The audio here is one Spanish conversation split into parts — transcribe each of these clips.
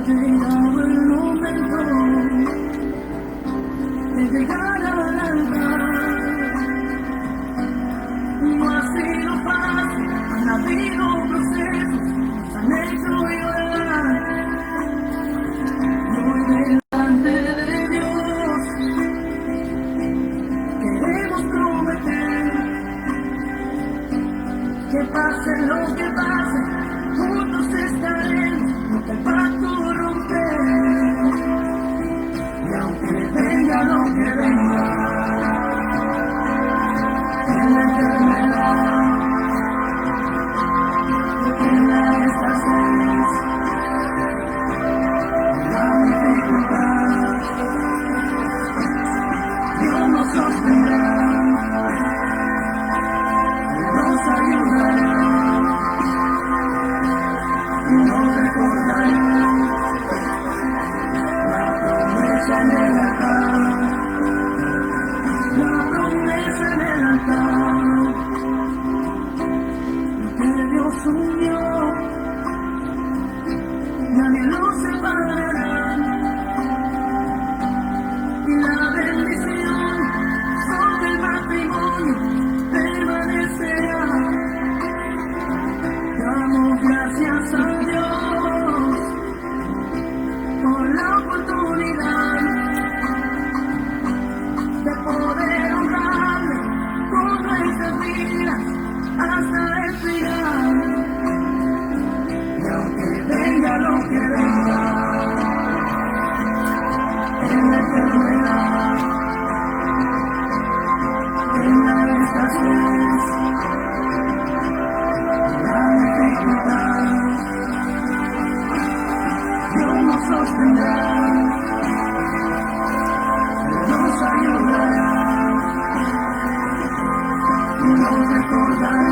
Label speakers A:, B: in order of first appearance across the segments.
A: llegado el momento de llegar al altar. No ha sido fácil, han habido procesos, nos han hecho llorar. Y hoy delante de Dios queremos prometer que pase lo que pase, juntos estaremos, nunca el pacto romper. Y aunque venga lo que venga, en la enfermedad, en la escasez, en la dificultad, Dios nos sostendrá, nos ayudará, nos recordará la promesa en el altar, la promesa en el altar. Lo que Dios unió, nadie lo separará. Y la bendición sobre el matrimonio permanecerá. Damos gracias a Dios por la oportunidad de poder honrarle con nuestras vidas hasta el final. Y aunque venga lo que venga, en la enfermedad, en la escasez, en la dificultad, Dios nos sostendrá, nos ayudará, nos recordará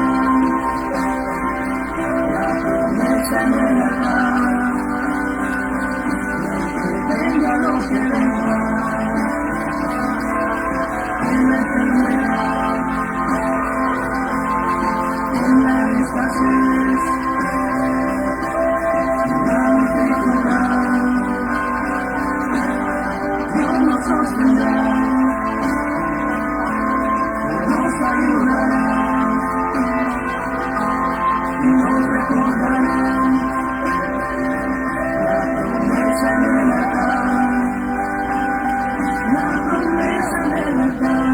A: la promesa en el altar. Venga lo que venga, en la enfermedad, en la escasez, en la dificultad, Dios nos sostendrá, nos ayudará, nos recordará la promesa en el altar, la promesa en el altar.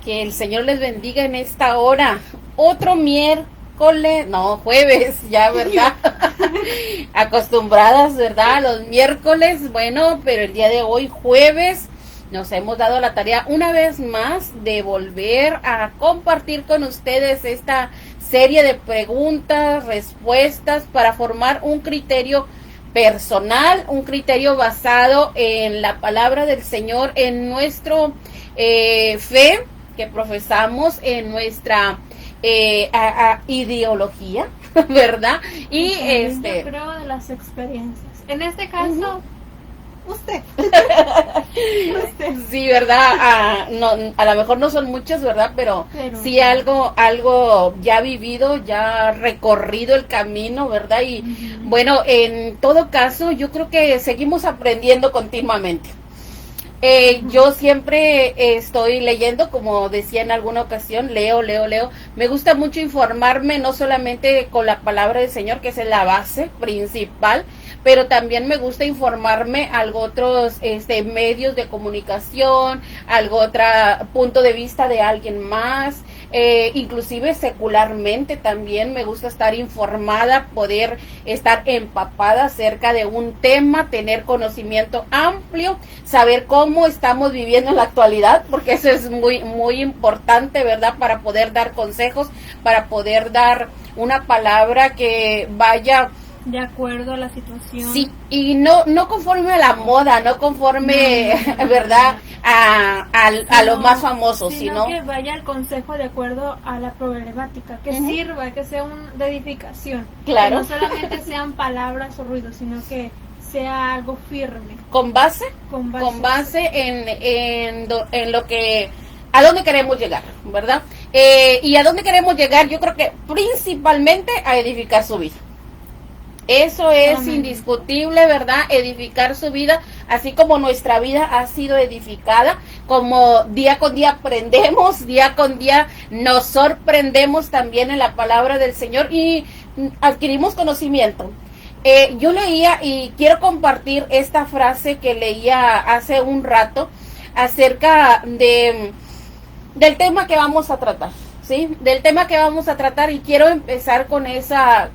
B: Que el Señor les bendiga en esta hora. Otro miércoles, no, jueves, ya, ¿verdad? Acostumbradas, ¿verdad? A los miércoles, bueno, pero el día de hoy, jueves, nos hemos dado la tarea una vez más de volver a compartir con ustedes esta serie de preguntas, respuestas para formar un criterio personal, un criterio basado en la palabra del Señor, en nuestro fe que profesamos, en nuestra ideología, ¿verdad? Y
C: yo creo de las experiencias. En este caso, usted.
B: Sí, ¿verdad? No, a lo mejor no son muchos, ¿verdad? Pero sí algo ya vivido, ya recorrido el camino, ¿verdad? Y bueno, en todo caso, yo creo que seguimos aprendiendo continuamente. Yo siempre estoy leyendo, como decía en alguna ocasión, leo. Me gusta mucho informarme, no solamente con la palabra del Señor, que es la base principal, pero también me gusta informarme algo otros medios de comunicación, algo otro punto de vista de alguien más, inclusive secularmente también me gusta estar informada, poder estar empapada acerca de un tema, tener conocimiento amplio, saber cómo estamos viviendo en la actualidad, porque eso es muy, muy importante, ¿verdad? Para poder dar consejos, para poder dar una palabra que vaya
C: de acuerdo a la situación.
B: Sí, y no conforme a la moda, no conforme, ¿verdad? A lo más famoso,
C: sino que vaya el consejo de acuerdo a la problemática, que sirva, que sea de edificación.
B: Claro.
C: Que no solamente sean palabras o ruidos, sino que sea algo firme.
B: ¿Con base?
C: Con
B: base en lo que ¿a dónde queremos llegar, verdad? Y a dónde queremos llegar, yo creo que principalmente a edificar su vida. Eso es indiscutible, ¿verdad? Edificar su vida, así como nuestra vida ha sido edificada, como día con día aprendemos, día con día nos sorprendemos también en la palabra del Señor y adquirimos conocimiento. Yo leía y quiero compartir esta frase que leía hace un rato acerca del tema que vamos a tratar. ¿Sí? Del tema que vamos a tratar, y quiero empezar con esa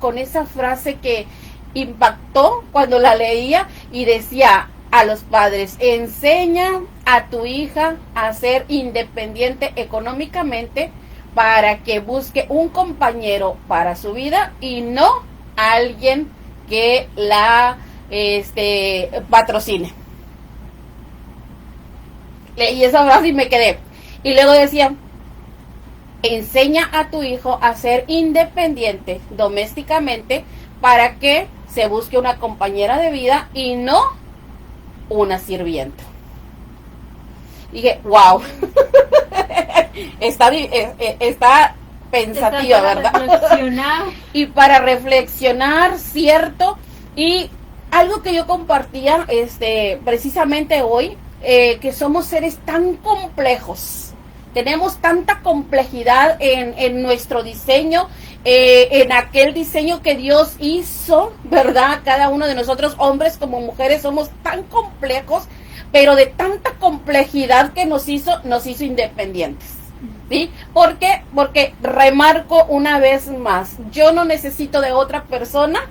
B: frase que impactó cuando la leía y decía a los padres: enseña a tu hija a ser independiente económicamente para que busque un compañero para su vida y no a alguien que la patrocine. Leí esa frase y me quedé. Y luego decía: enseña a tu hijo a ser independiente domésticamente para que se busque una compañera de vida y no una sirvienta. Dije, wow, está pensativa, ¿verdad? Y para reflexionar, cierto. Y algo que yo compartía precisamente hoy, que somos seres tan complejos. Tenemos tanta complejidad en nuestro diseño, en aquel diseño que Dios hizo, ¿verdad? Cada uno de nosotros, hombres como mujeres, somos tan complejos, pero de tanta complejidad que nos hizo independientes. ¿Sí? ¿Por qué? Porque remarco una vez más, yo no necesito de otra persona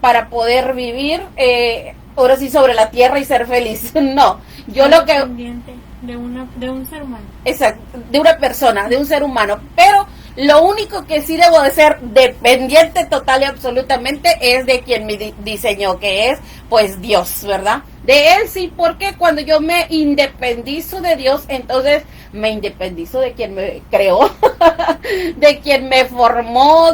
B: para poder vivir, ahora sí, sobre la tierra y ser feliz. No, yo lo que...
C: De un ser humano.
B: Exacto, de una persona, de un ser humano. Pero lo único que sí debo de ser dependiente total y absolutamente es de quien me diseñó, que es pues Dios, ¿verdad? De Él sí, porque cuando yo me independizo de Dios, entonces me independizo de quien me creó, de quien me formó,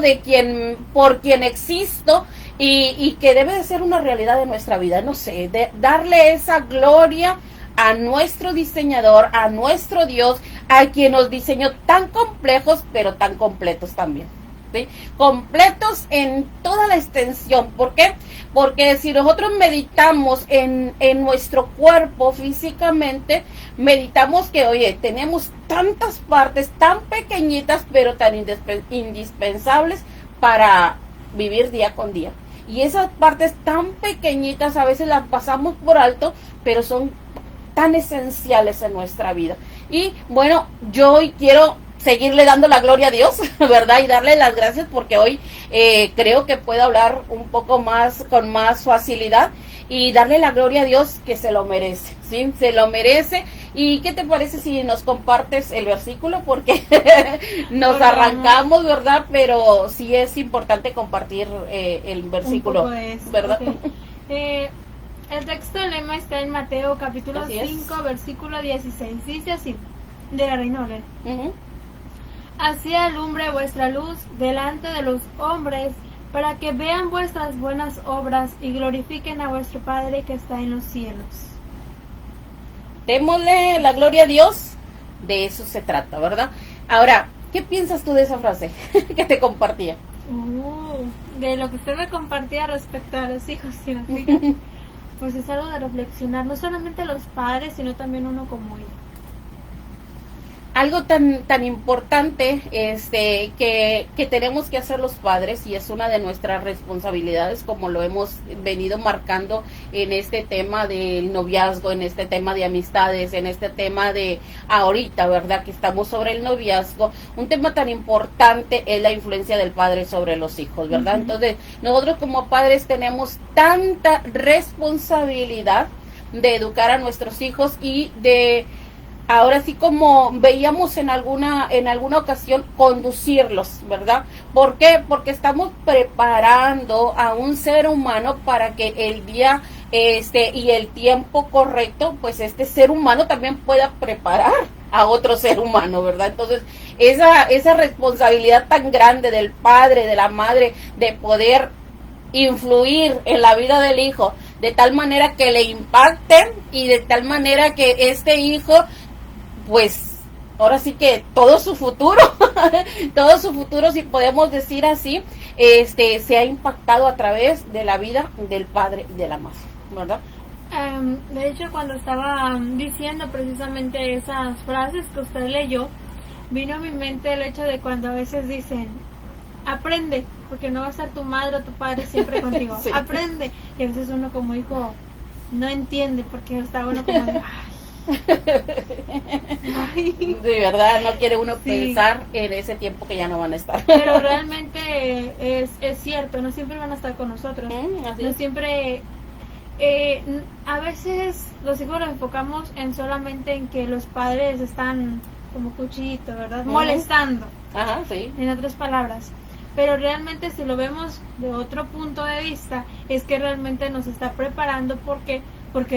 B: por quien existo, y que debe de ser una realidad de nuestra vida, no sé, de darle esa gloria a nuestro diseñador, a nuestro Dios, a quien nos diseñó tan complejos, pero tan completos también. ¿Sí? Completos en toda la extensión. ¿Por qué? Porque si nosotros meditamos en nuestro cuerpo físicamente, meditamos que, oye, tenemos tantas partes tan pequeñitas, pero tan indispensables para vivir día con día. Y esas partes tan pequeñitas a veces las pasamos por alto, pero son tan esenciales en nuestra vida. Y bueno, yo hoy quiero seguirle dando la gloria a Dios, ¿verdad? Y darle las gracias porque hoy creo que puedo hablar un poco más, con más facilidad, y darle la gloria a Dios, que se lo merece, ¿sí? Se lo merece. ¿Y qué te parece si nos compartes el versículo? Porque nos arrancamos, ¿verdad? Pero sí es importante compartir el versículo, ¿verdad?
C: Okay. El texto del lema está en Mateo capítulo 5, versículo 16. Dice así, de la Reina Valera. Así alumbre vuestra luz delante de los hombres, para que vean vuestras buenas obras y glorifiquen a vuestro Padre que está en los cielos.
B: Démosle la gloria a Dios, de eso se trata, ¿verdad? Ahora, ¿qué piensas tú de esa frase que te compartía?
C: De lo que usted me compartía respecto a los hijos y las hijas. Pues es algo de reflexionar, no solamente los padres, sino también uno como hijo.
B: Algo tan importante que tenemos que hacer los padres, y es una de nuestras responsabilidades, como lo hemos venido marcando en este tema del noviazgo, en este tema de amistades, en este tema de ahorita, ¿verdad? Que estamos sobre el noviazgo. Un tema tan importante es la influencia del padre sobre los hijos, ¿verdad? Entonces, nosotros como padres tenemos tanta responsabilidad de educar a nuestros hijos y de... Ahora sí, como veíamos en alguna ocasión, conducirlos, ¿verdad? ¿Por qué? Porque estamos preparando a un ser humano para que el día y el tiempo correcto, pues este ser humano también pueda preparar a otro ser humano, ¿verdad? Entonces, esa responsabilidad tan grande del padre, de la madre, de poder influir en la vida del hijo, de tal manera que le impacten y de tal manera que este hijo pues ahora sí que todo su futuro, todo su futuro, si podemos decir así, se ha impactado a través de la vida del padre y de la madre, ¿verdad?
C: De hecho, cuando estaba diciendo precisamente esas frases que usted leyó, vino a mi mente el hecho de cuando a veces dicen, aprende, porque no va a estar tu madre o tu padre siempre contigo, sí. Aprende, y a veces uno como hijo no entiende, porque está uno como de,
B: de verdad no quiere uno pensar en ese tiempo que ya no van a estar.
C: Pero realmente es cierto, no siempre van a estar con nosotros, no siempre. A veces los hijos nos enfocamos en solamente en que los padres están como cuchillito, ¿verdad? Molestando.
B: Ajá, sí.
C: En otras palabras. Pero realmente si lo vemos de otro punto de vista, es que realmente nos está preparando porque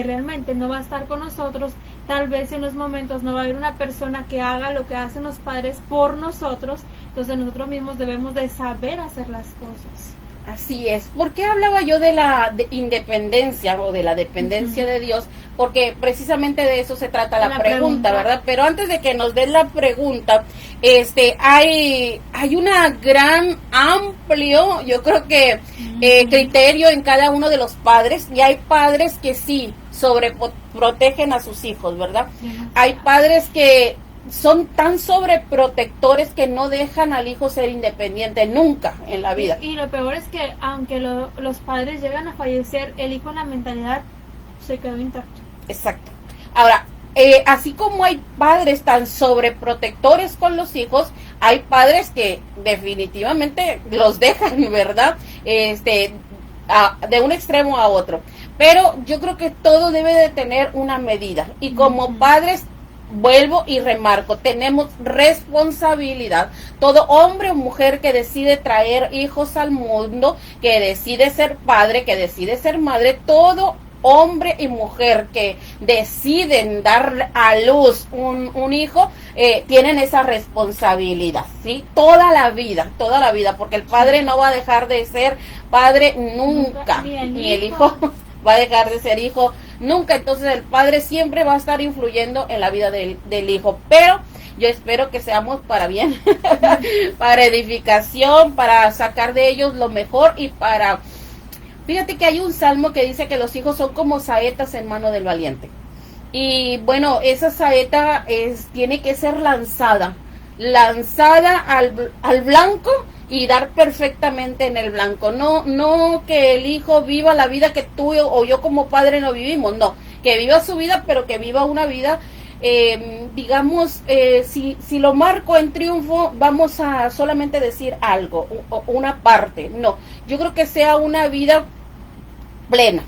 C: realmente no va a estar con nosotros. Tal vez en los momentos no va a haber una persona que haga lo que hacen los padres por nosotros. Entonces nosotros mismos debemos de saber hacer las cosas.
B: Así es. ¿Por qué hablaba yo de la independencia o de la dependencia de Dios? Porque precisamente de eso se trata la pregunta, ¿verdad? Pero antes de que nos den la pregunta, hay una gran, amplio, yo creo que criterio en cada uno de los padres, y hay padres que sí sobreprotegen a sus hijos, ¿verdad? Hay padres que son tan sobreprotectores que no dejan al hijo ser independiente nunca en la vida.
C: Y lo peor es que aunque los padres llegan a fallecer, el hijo en la mentalidad se quedó intacto.
B: Exacto. Ahora, así como hay padres tan sobreprotectores con los hijos, hay padres que definitivamente los dejan, ¿verdad? De un extremo a otro. Pero yo creo que todo debe de tener una medida. Y como padres, vuelvo y remarco, tenemos responsabilidad. Todo hombre o mujer que decide traer hijos al mundo, que decide ser padre, que decide ser madre, todo hombre y mujer que deciden dar a luz un hijo, tienen esa responsabilidad, ¿sí? Toda la vida, porque el padre no va a dejar de ser padre nunca, ni el hijo va a dejar de ser hijo nunca. Entonces el padre siempre va a estar influyendo en la vida del hijo, pero yo espero que seamos para bien, para edificación, para sacar de ellos lo mejor y para... Fíjate que hay un salmo que dice que los hijos son como saetas en mano del valiente. Y bueno, esa saeta tiene que ser lanzada al blanco y dar perfectamente en el blanco. No que el hijo viva la vida que tú o yo como padre no vivimos, no. Que viva su vida, pero que viva una vida, digamos, si lo marco en triunfo, vamos a solamente decir algo, una parte. No, yo creo que sea una vida plena,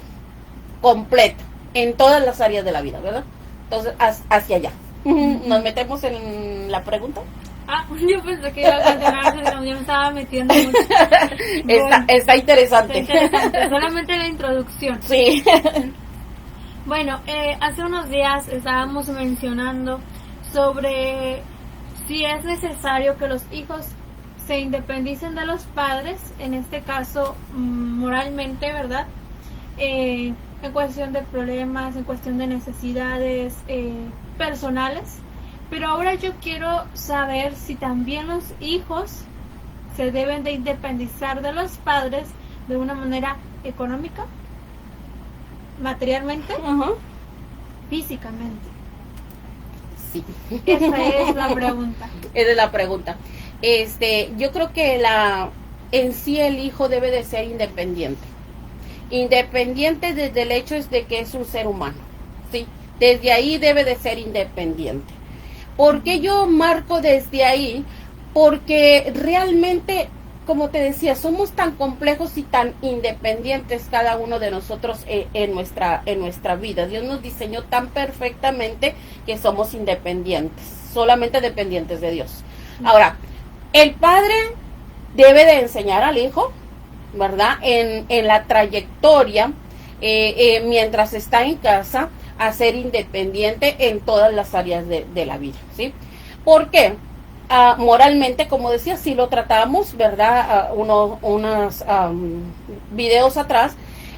B: completa, en todas las áreas de la vida, ¿verdad? Entonces, hacia allá. ¿Nos metemos en la pregunta?
C: Yo pensé que iba a continuar, pero yo me estaba metiendo mucho.
B: Está interesante.
C: Está interesante. Solamente la introducción.
B: Sí.
C: Bueno, hace unos días estábamos mencionando sobre si es necesario que los hijos se independicen de los padres, en este caso moralmente, ¿verdad? En cuestión de problemas, en cuestión de necesidades personales. Pero ahora yo quiero saber si también los hijos se deben de independizar de los padres de una manera económica, materialmente, físicamente.
B: Sí.
C: Esa es la pregunta.
B: Esa es la pregunta. Yo creo que en sí el hijo debe de ser independiente. Independiente desde el hecho de que es un ser humano, ¿sí? Desde ahí debe de ser independiente. ¿Por qué yo marco desde ahí? Porque realmente, como te decía, somos tan complejos y tan independientes cada uno de nosotros en nuestra vida. Dios nos diseñó tan perfectamente que somos independientes, solamente dependientes de Dios. Ahora, el padre debe de enseñar al hijo, ¿verdad? En la trayectoria, mientras está en casa, a ser independiente en todas las áreas de la vida, ¿sí? ¿Por qué? Moralmente, como decía, si lo tratamos, ¿verdad? Unos videos atrás,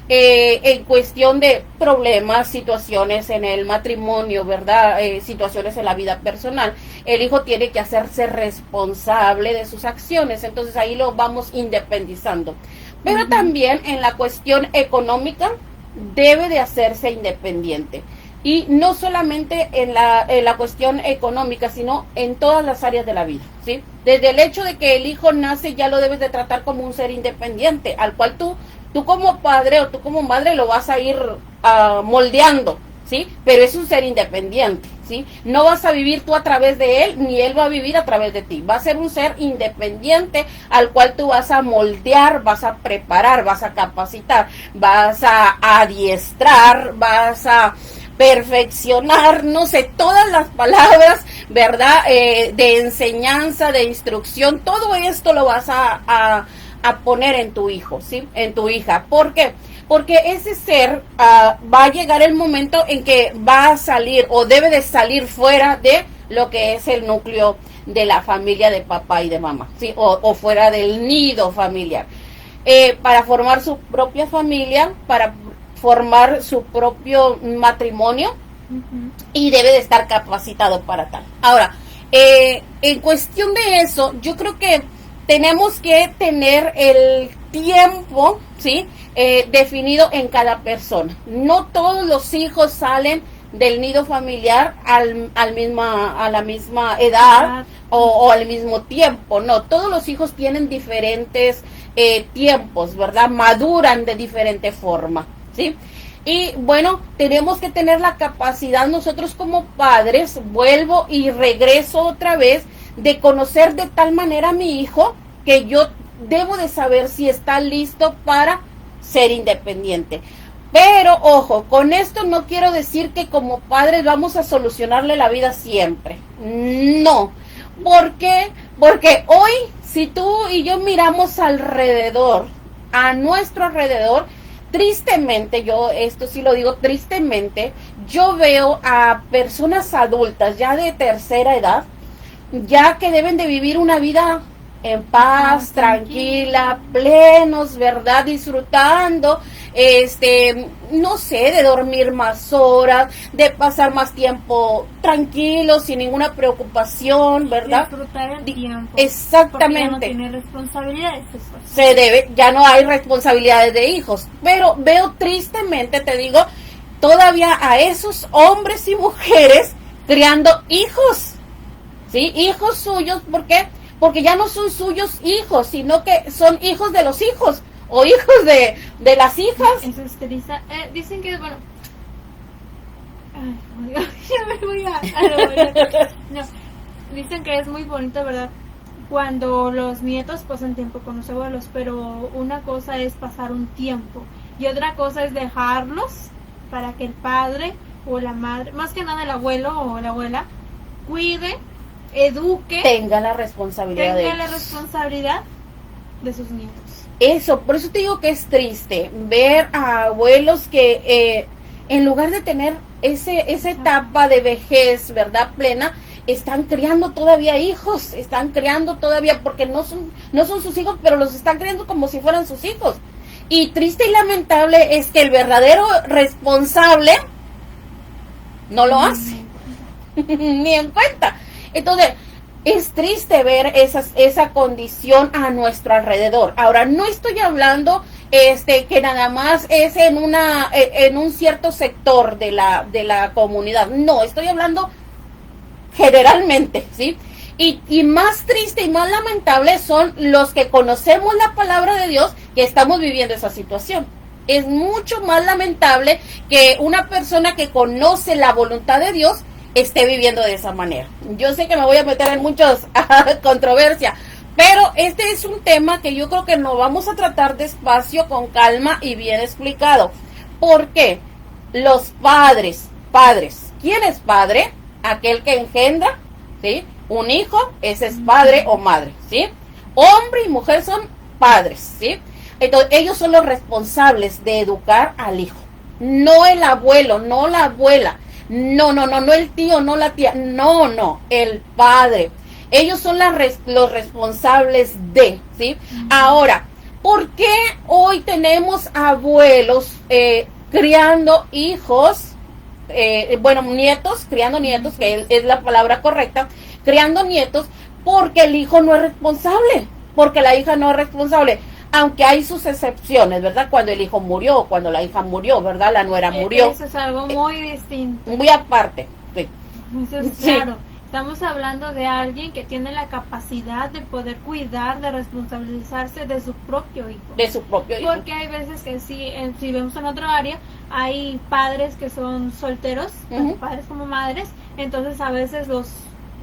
B: en cuestión de problemas, situaciones en el matrimonio, ¿verdad? Situaciones en la vida personal, el hijo tiene que hacerse responsable de sus acciones, entonces ahí lo vamos independizando. Pero también en la cuestión económica debe de hacerse independiente. Y no solamente en la cuestión económica, sino en todas las áreas de la vida, ¿sí? Desde el hecho de que el hijo nace, ya lo debes de tratar como un ser independiente, al cual tú como padre o tú como madre lo vas a ir moldeando, ¿sí? Pero es un ser independiente, ¿sí? No vas a vivir tú a través de él, ni él va a vivir a través de ti. Va a ser un ser independiente al cual tú vas a moldear, vas a preparar, vas a capacitar, vas a adiestrar, vas a perfeccionar, no sé, todas las palabras, ¿verdad? De enseñanza, de instrucción, todo esto lo vas a poner en tu hijo, ¿sí? En tu hija. ¿Por qué? Porque ese ser va a llegar el momento en que va a salir o debe de salir fuera de lo que es el núcleo de la familia de papá y de mamá, ¿sí? O fuera del nido familiar. Para formar su propia familia, para formar su propio matrimonio, y debe de estar capacitado para tal. Ahora, en cuestión de eso, yo creo que tenemos que tener el tiempo, ¿sí? Definido en cada persona. No todos los hijos salen del nido familiar a la misma edad o al mismo tiempo. No, todos los hijos tienen diferentes tiempos, ¿verdad? Maduran de diferente forma, ¿sí? Y bueno, tenemos que tener la capacidad nosotros como padres, vuelvo y regreso otra vez, de conocer de tal manera a mi hijo que yo debo de saber si está listo para ser independiente. Pero ojo, con esto no quiero decir que como padres vamos a solucionarle la vida siempre. No. ¿Por qué? Porque hoy, si tú y yo miramos alrededor, a nuestro alrededor, tristemente, yo esto sí lo digo tristemente, yo veo a personas adultas ya de tercera edad, ya que deben de vivir una vida en paz, tranquila, plenos, ¿verdad? Disfrutando, no sé, de dormir más horas, de pasar más tiempo tranquilos, sin ninguna preocupación, ¿verdad?
C: Disfrutar el tiempo.
B: Exactamente.
C: Ya no tiene responsabilidades.
B: Se debe, ya no hay responsabilidades de hijos, pero veo tristemente, te digo, todavía a esos hombres y mujeres criando hijos, ¿sí? Hijos suyos, ¿por qué? Porque ya no son suyos hijos, sino que son hijos de los hijos o hijos de las hijas.
C: Eso es triste. Dicen que, bueno, ya me voy no, dicen que es muy bonito, ¿verdad? Cuando los nietos pasan tiempo con los abuelos, pero una cosa es pasar un tiempo y otra cosa es dejarlos para que el padre o la madre, más que nada el abuelo o la abuela, cuide, eduque,
B: tenga la responsabilidad
C: de sus nietos.
B: Eso, por eso te digo que es triste ver a abuelos que en lugar de tener esa etapa de vejez, ¿verdad? Plena, están criando todavía hijos, están criando todavía, porque no son sus hijos, pero los están criando como si fueran sus hijos. Y triste y lamentable es que el verdadero responsable no lo hace, ni en cuenta. Entonces, es triste ver esa condición a nuestro alrededor. Ahora, no estoy hablando que nada más es en un cierto sector de la comunidad. No, estoy hablando generalmente, ¿sí? Y más triste y más lamentable son los que conocemos la palabra de Dios que estamos viviendo esa situación. Es mucho más lamentable que una persona que conoce la voluntad de Dios esté viviendo de esa manera. Yo sé que me voy a meter en muchas controversias, pero este es un tema que yo creo que nos vamos a tratar despacio, con calma y bien explicado. ¿Por qué? Los padres, ¿quién es padre? Aquel que engendra, ¿sí? Un hijo, ese es padre o madre, ¿sí? Hombre y mujer son padres, ¿sí? Entonces, ellos son los responsables de educar al hijo. No el abuelo, no la abuela. No el tío, no la tía, no, el padre. Ellos son los responsables de, ¿sí? Ahora, ¿Por qué hoy tenemos abuelos criando hijos, nietos, criando nietos, que es la palabra correcta, criando nietos, porque el hijo no es responsable, porque la hija no es responsable? Aunque hay sus excepciones, ¿verdad? Cuando el hijo murió, cuando la hija murió, ¿verdad? La nuera murió.
C: Eso es algo muy distinto.
B: Muy aparte, sí.
C: Eso es claro. Estamos hablando de alguien que tiene la capacidad de poder cuidar, de responsabilizarse de su propio hijo.
B: De su propio hijo.
C: Porque hay veces que si vemos en otro área, hay padres que son solteros, tanto padres como madres, entonces a veces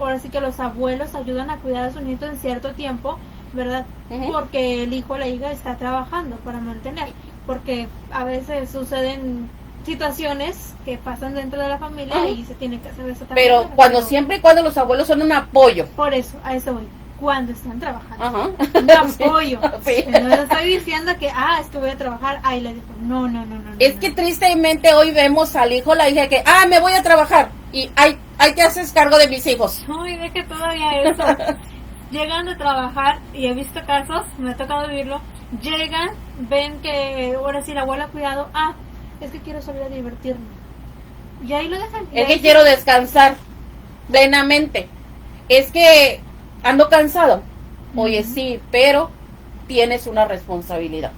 C: ahora sí que los abuelos ayudan a cuidar a su nieto en cierto tiempo, ¿verdad? Porque el hijo o la hija está trabajando para mantener, porque a veces suceden situaciones que pasan dentro de la familia y se tiene que hacer esa tarea. Pero
B: siempre y cuando los abuelos son un apoyo.
C: Por eso, a eso voy. Cuando están trabajando.
B: Un
C: apoyo.
B: Sí.
C: No le estoy diciendo que, estuve a trabajar, ahí le digo, no.
B: Es que tristemente hoy vemos al hijo, la hija que, me voy a trabajar y ahí te haces cargo de mis hijos.
C: Uy, de que todavía eso. Llegan a trabajar, y he visto casos, me ha tocado vivirlo, llegan, ven que ahora sí la abuela ha cuidado, es que quiero salir a divertirme. Y ahí lo dejan.
B: Es que quiero descansar plenamente. Es que ando cansado. Oye, sí, pero tienes una responsabilidad.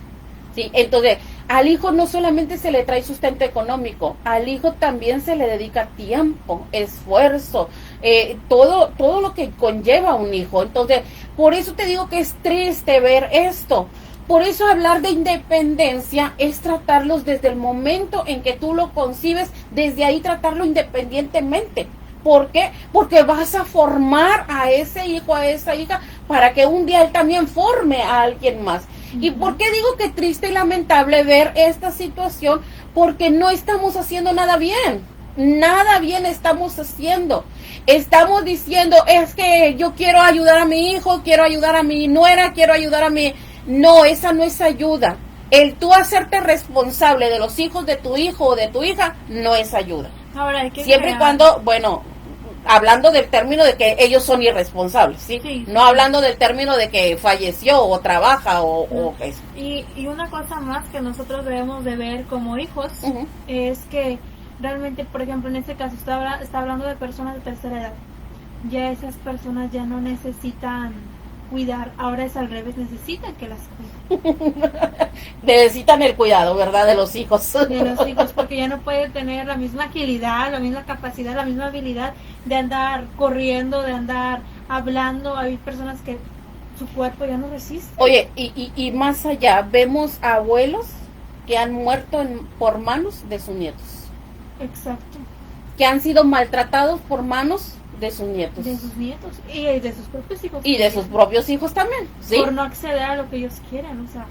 B: Sí, entonces, al hijo no solamente se le trae sustento económico, al hijo también se le dedica tiempo, esfuerzo, todo lo que conlleva un hijo. Entonces, por eso te digo que es triste ver esto. Por eso hablar de independencia es tratarlos desde el momento en que tú lo concibes, desde ahí tratarlo independientemente. ¿Por qué? Porque vas a formar a ese hijo, a esa hija, para que un día él también forme a alguien más. ¿Y por qué digo que triste y lamentable ver esta situación? Porque no estamos haciendo nada bien. Nada bien estamos haciendo. Estamos diciendo, es que yo quiero ayudar a mi hijo, quiero ayudar a mi nuera, quiero ayudar a mi... No, esa no es ayuda. El tú hacerte responsable de los hijos de tu hijo o de tu hija no es ayuda.
C: Ahora hay que
B: siempre y cuando, hablando del término de que ellos son irresponsables, ¿sí?
C: Sí.
B: No hablando del término de que falleció o trabaja o eso.
C: Y una cosa más que nosotros debemos de ver como hijos es que realmente, por ejemplo, en este caso está hablando de personas de tercera edad. Ya esas personas ya no necesitan cuidar, ahora es al revés, necesitan que las cuiden.
B: Necesitan el cuidado, ¿verdad? De los hijos.
C: De los hijos, porque ya no puede tener la misma agilidad, la misma capacidad, la misma habilidad de andar corriendo, de andar hablando. Hay personas que su cuerpo ya no resiste.
B: Oye, y más allá, vemos abuelos que han muerto por manos de sus nietos.
C: Exacto.
B: Que han sido maltratados por manos de sus nietos.
C: De sus nietos y de sus propios hijos.
B: Y de sus propios hijos también, ¿sí?
C: Por no acceder a lo que ellos quieren, o sea.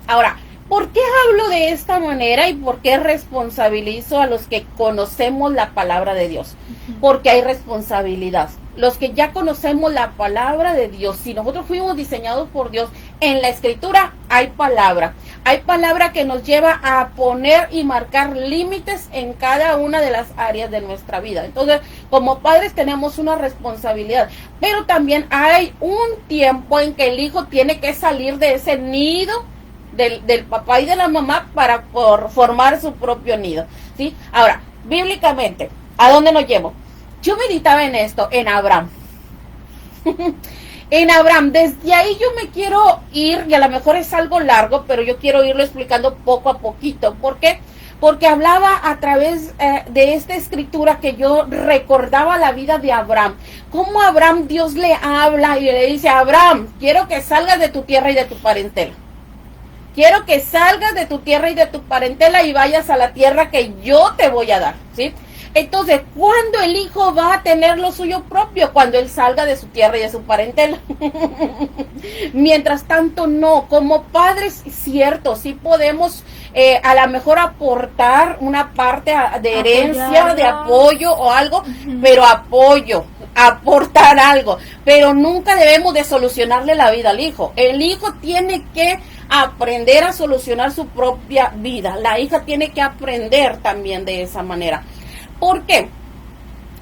B: Ahora, ¿por qué hablo de esta manera y por qué responsabilizo a los que conocemos la palabra de Dios? Porque hay responsabilidad. Los que ya conocemos la palabra de Dios, si nosotros fuimos diseñados por Dios, en la Escritura hay palabra. Hay palabra que nos lleva a poner y marcar límites en cada una de las áreas de nuestra vida. Entonces, como padres tenemos una responsabilidad, pero también hay un tiempo en que el hijo tiene que salir de ese nido del papá y de la mamá para formar su propio nido, ¿sí? Ahora, bíblicamente, ¿a dónde nos llevo? Yo meditaba en esto, en Abraham. En Abraham, desde ahí yo me quiero ir, y a lo mejor es algo largo, pero yo quiero irlo explicando poco a poquito. ¿Por qué? Porque hablaba a través de esta escritura que yo recordaba la vida de Abraham. Cómo Abraham Dios le habla y le dice, Abraham, quiero que salgas de tu tierra y de tu parentela. Quiero que salgas de tu tierra y de tu parentela y vayas a la tierra que yo te voy a dar, ¿sí? Entonces, ¿cuándo el hijo va a tener lo suyo propio? Cuando él salga de su tierra y de su parentela. Mientras tanto, no. Como padres, cierto, sí podemos a lo mejor aportar una parte de herencia, de apoyo o algo, pero aportar algo. Pero nunca debemos de solucionarle la vida al hijo. El hijo tiene que aprender a solucionar su propia vida. La hija tiene que aprender también de esa manera. ¿Por qué?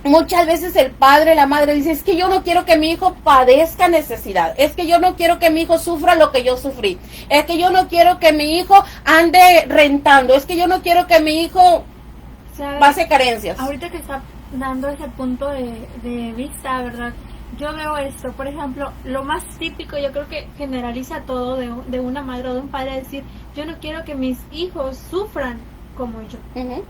B: muchas veces el padre, la madre dice, es que yo no quiero que mi hijo padezca necesidad, es que yo no quiero que mi hijo sufra lo que yo sufrí, es que yo no quiero que mi hijo ande rentando, es que yo no quiero que mi hijo pase carencias.
C: Ahorita que está dando ese punto de vista, ¿verdad? Yo veo esto, por ejemplo, lo más típico, yo creo que generaliza todo de una madre o de un padre, decir, yo no quiero que mis hijos sufran como yo.
B: Uh-huh.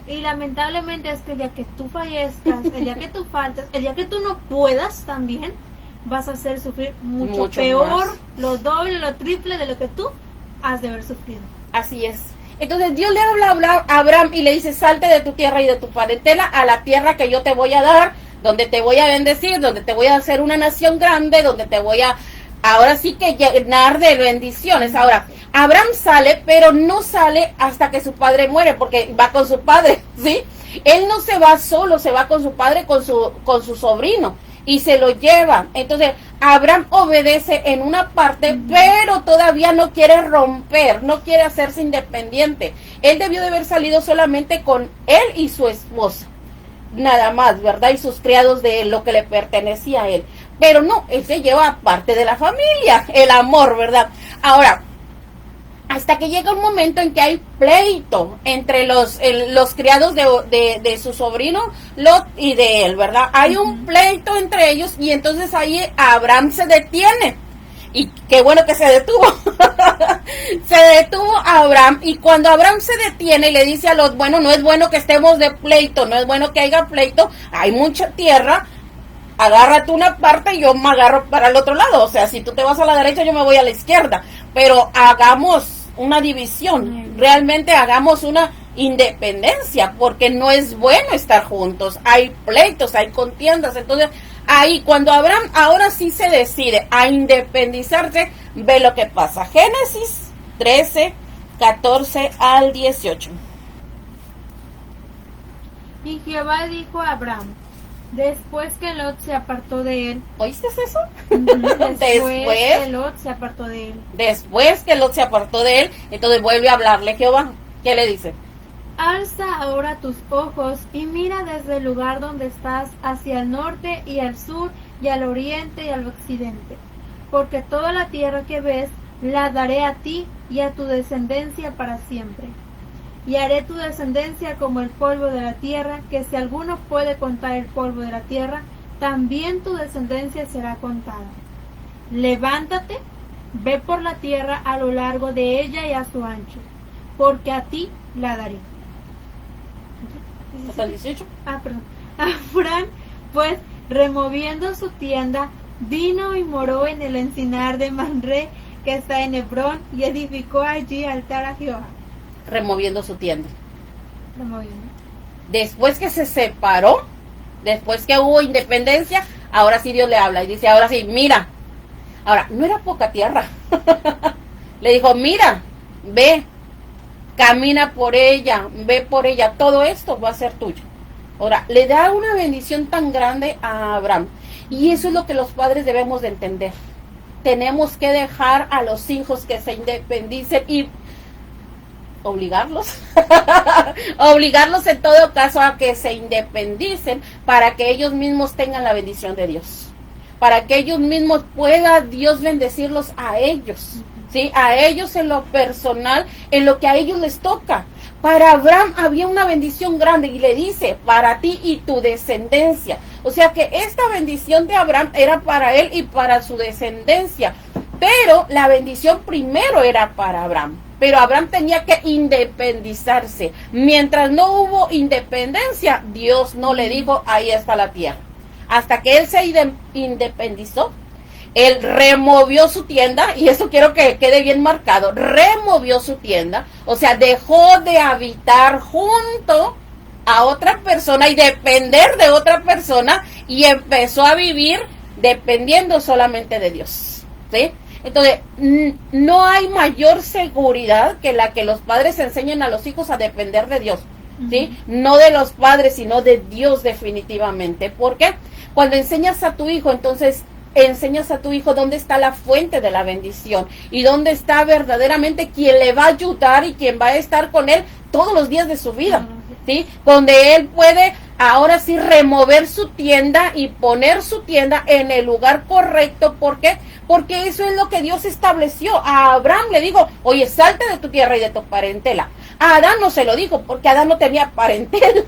C: Y lamentablemente es que el día que tú fallezcas, el día que tú faltas, el día que tú no puedas también, vas a hacer sufrir mucho peor, más. Lo doble, lo triple de lo que tú has de haber sufrido.
B: Así es. Entonces Dios le habla a Abraham y le dice, salte de tu tierra y de tu parentela a la tierra que yo te voy a dar, donde te voy a bendecir, donde te voy a hacer una nación grande, donde te voy a, ahora sí que llenar de bendiciones. Ahora, Abraham sale, pero no sale hasta que su padre muere, porque va con su padre, ¿sí? Él no se va solo, se va con su padre, con su sobrino, y se lo lleva. Entonces, Abraham obedece en una parte, pero todavía no quiere romper, no quiere hacerse independiente. Él debió de haber salido solamente con él y su esposa, nada más, ¿verdad? Y sus criados de él, lo que le pertenecía a él. Pero no, él se lleva parte de la familia, el amor, ¿verdad? Ahora, hasta que llega un momento en que hay pleito entre los criados de su sobrino Lot y de él, ¿verdad? Hay un pleito entre ellos y entonces ahí Abraham se detiene. Y qué bueno que se detuvo. Se detuvo Abraham, y cuando Abraham se detiene y le dice a Lot, bueno, no es bueno que estemos de pleito, no es bueno que haya pleito, hay mucha tierra, agárrate una parte y yo me agarro para el otro lado. O sea, si tú te vas a la derecha, yo me voy a la izquierda, pero hagamos una división, realmente hagamos una independencia, porque no es bueno estar juntos, hay pleitos, hay contiendas. Entonces ahí cuando Abraham ahora sí se decide a independizarse, ve lo que pasa. Génesis 13, 14 al 18.
C: Y Jehová dijo a Abraham, después que Lot se apartó de él.
B: ¿Oíste eso?
C: Después que Lot se apartó de él.
B: Después que Lot se apartó de él, entonces vuelve a hablarle Jehová. ¿Qué le dice?
C: Alza ahora tus ojos y mira desde el lugar donde estás hacia el norte y al sur y al oriente y al occidente, porque toda la tierra que ves la daré a ti y a tu descendencia para siempre. Y haré tu descendencia como el polvo de la tierra, que si alguno puede contar el polvo de la tierra, también tu descendencia será contada. Levántate, ve por la tierra a lo largo de ella y a su ancho, porque a ti la daré.
B: ¿Hasta el 18?
C: Abraham, pues, removiendo su tienda, vino y moró en el encinar de Manré, que está en Hebrón, y edificó allí altar a Jehová.
B: Removiendo su tienda.
C: Removiendo.
B: Después que se separó, después que hubo independencia, ahora sí Dios le habla y dice, ahora sí, mira. Ahora, no era poca tierra. Le dijo, mira, ve, camina por ella, ve por ella, todo esto va a ser tuyo. Ahora, le da una bendición tan grande a Abraham. Y eso es lo que los padres debemos de entender. Tenemos que dejar a los hijos que se independicen y obligarlos, obligarlos en todo caso a que se independicen para que ellos mismos tengan la bendición de Dios, para que ellos mismos pueda Dios bendecirlos a ellos, ¿sí? A ellos en lo personal, en lo que a ellos les toca. Para Abraham había una bendición grande y le dice, para ti y tu descendencia. O sea que esta bendición de Abraham era para él y para su descendencia, pero la bendición primero era para Abraham. Pero Abraham tenía que independizarse. Mientras no hubo independencia, Dios no le dijo, ahí está la tierra. Hasta que él se independizó, él removió su tienda, y eso quiero que quede bien marcado, removió su tienda, o sea, dejó de habitar junto a otra persona y depender de otra persona, y empezó a vivir dependiendo solamente de Dios, ¿sí? Entonces, no hay mayor seguridad que la que los padres enseñen a los hijos a depender de Dios, ¿sí? No de los padres, sino de Dios definitivamente. ¿Por qué? Cuando enseñas a tu hijo, entonces enseñas a tu hijo dónde está la fuente de la bendición y dónde está verdaderamente quien le va a ayudar y quien va a estar con él todos los días de su vida, ¿sí? Donde él puede ahora sí remover su tienda y poner su tienda en el lugar correcto. ¿Por qué? Porque eso es lo que Dios estableció. A Abraham le dijo, oye, salte de tu tierra y de tu parentela. A Adán no se lo dijo, porque Adán no tenía parentela,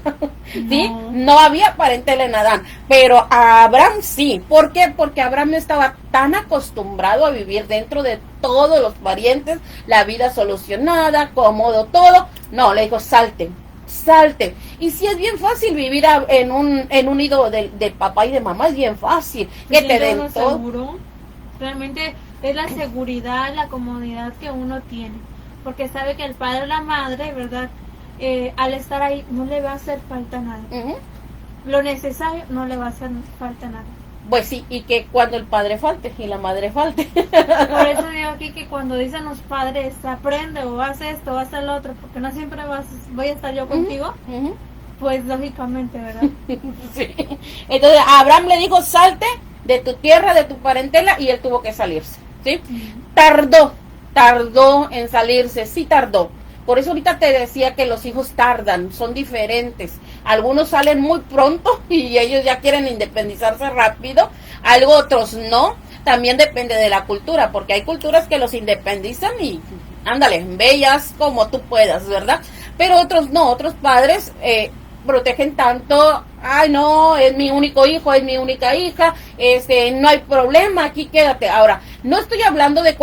B: ¿sí? No había parentela en Adán, pero a Abraham sí. ¿Por qué? Porque Abraham no estaba tan acostumbrado a vivir dentro de todos los parientes, la vida solucionada, cómodo, todo. No, le dijo, salte. Y si es bien fácil vivir en un nido de papá y de mamá, es bien fácil. Que te den todo.
C: Seguro. Realmente es la seguridad, la comodidad que uno tiene. Porque sabe que el padre o la madre, ¿verdad? Al estar ahí no le va a hacer falta nada. Lo necesario no le va a hacer falta nada.
B: Pues sí, y que cuando el padre falte y la madre falte.
C: Por eso digo aquí que cuando dicen los padres, aprende o haz esto o haz el otro, porque no siempre voy a estar yo contigo, pues lógicamente, ¿verdad?
B: Sí. Entonces Abraham le dijo, salte de tu tierra, de tu parentela, y él tuvo que salirse, ¿sí? Tardó en salirse, sí tardó. Por eso ahorita te decía que los hijos tardan, son diferentes. Algunos salen muy pronto y ellos ya quieren independizarse rápido, otros no. También depende de la cultura, porque hay culturas que los independizan y ándale, bellas como tú puedas, ¿verdad? Pero otros no, otros padres protegen tanto, ay no, es mi único hijo, es mi única hija, no hay problema, aquí quédate. Ahora, no estoy hablando de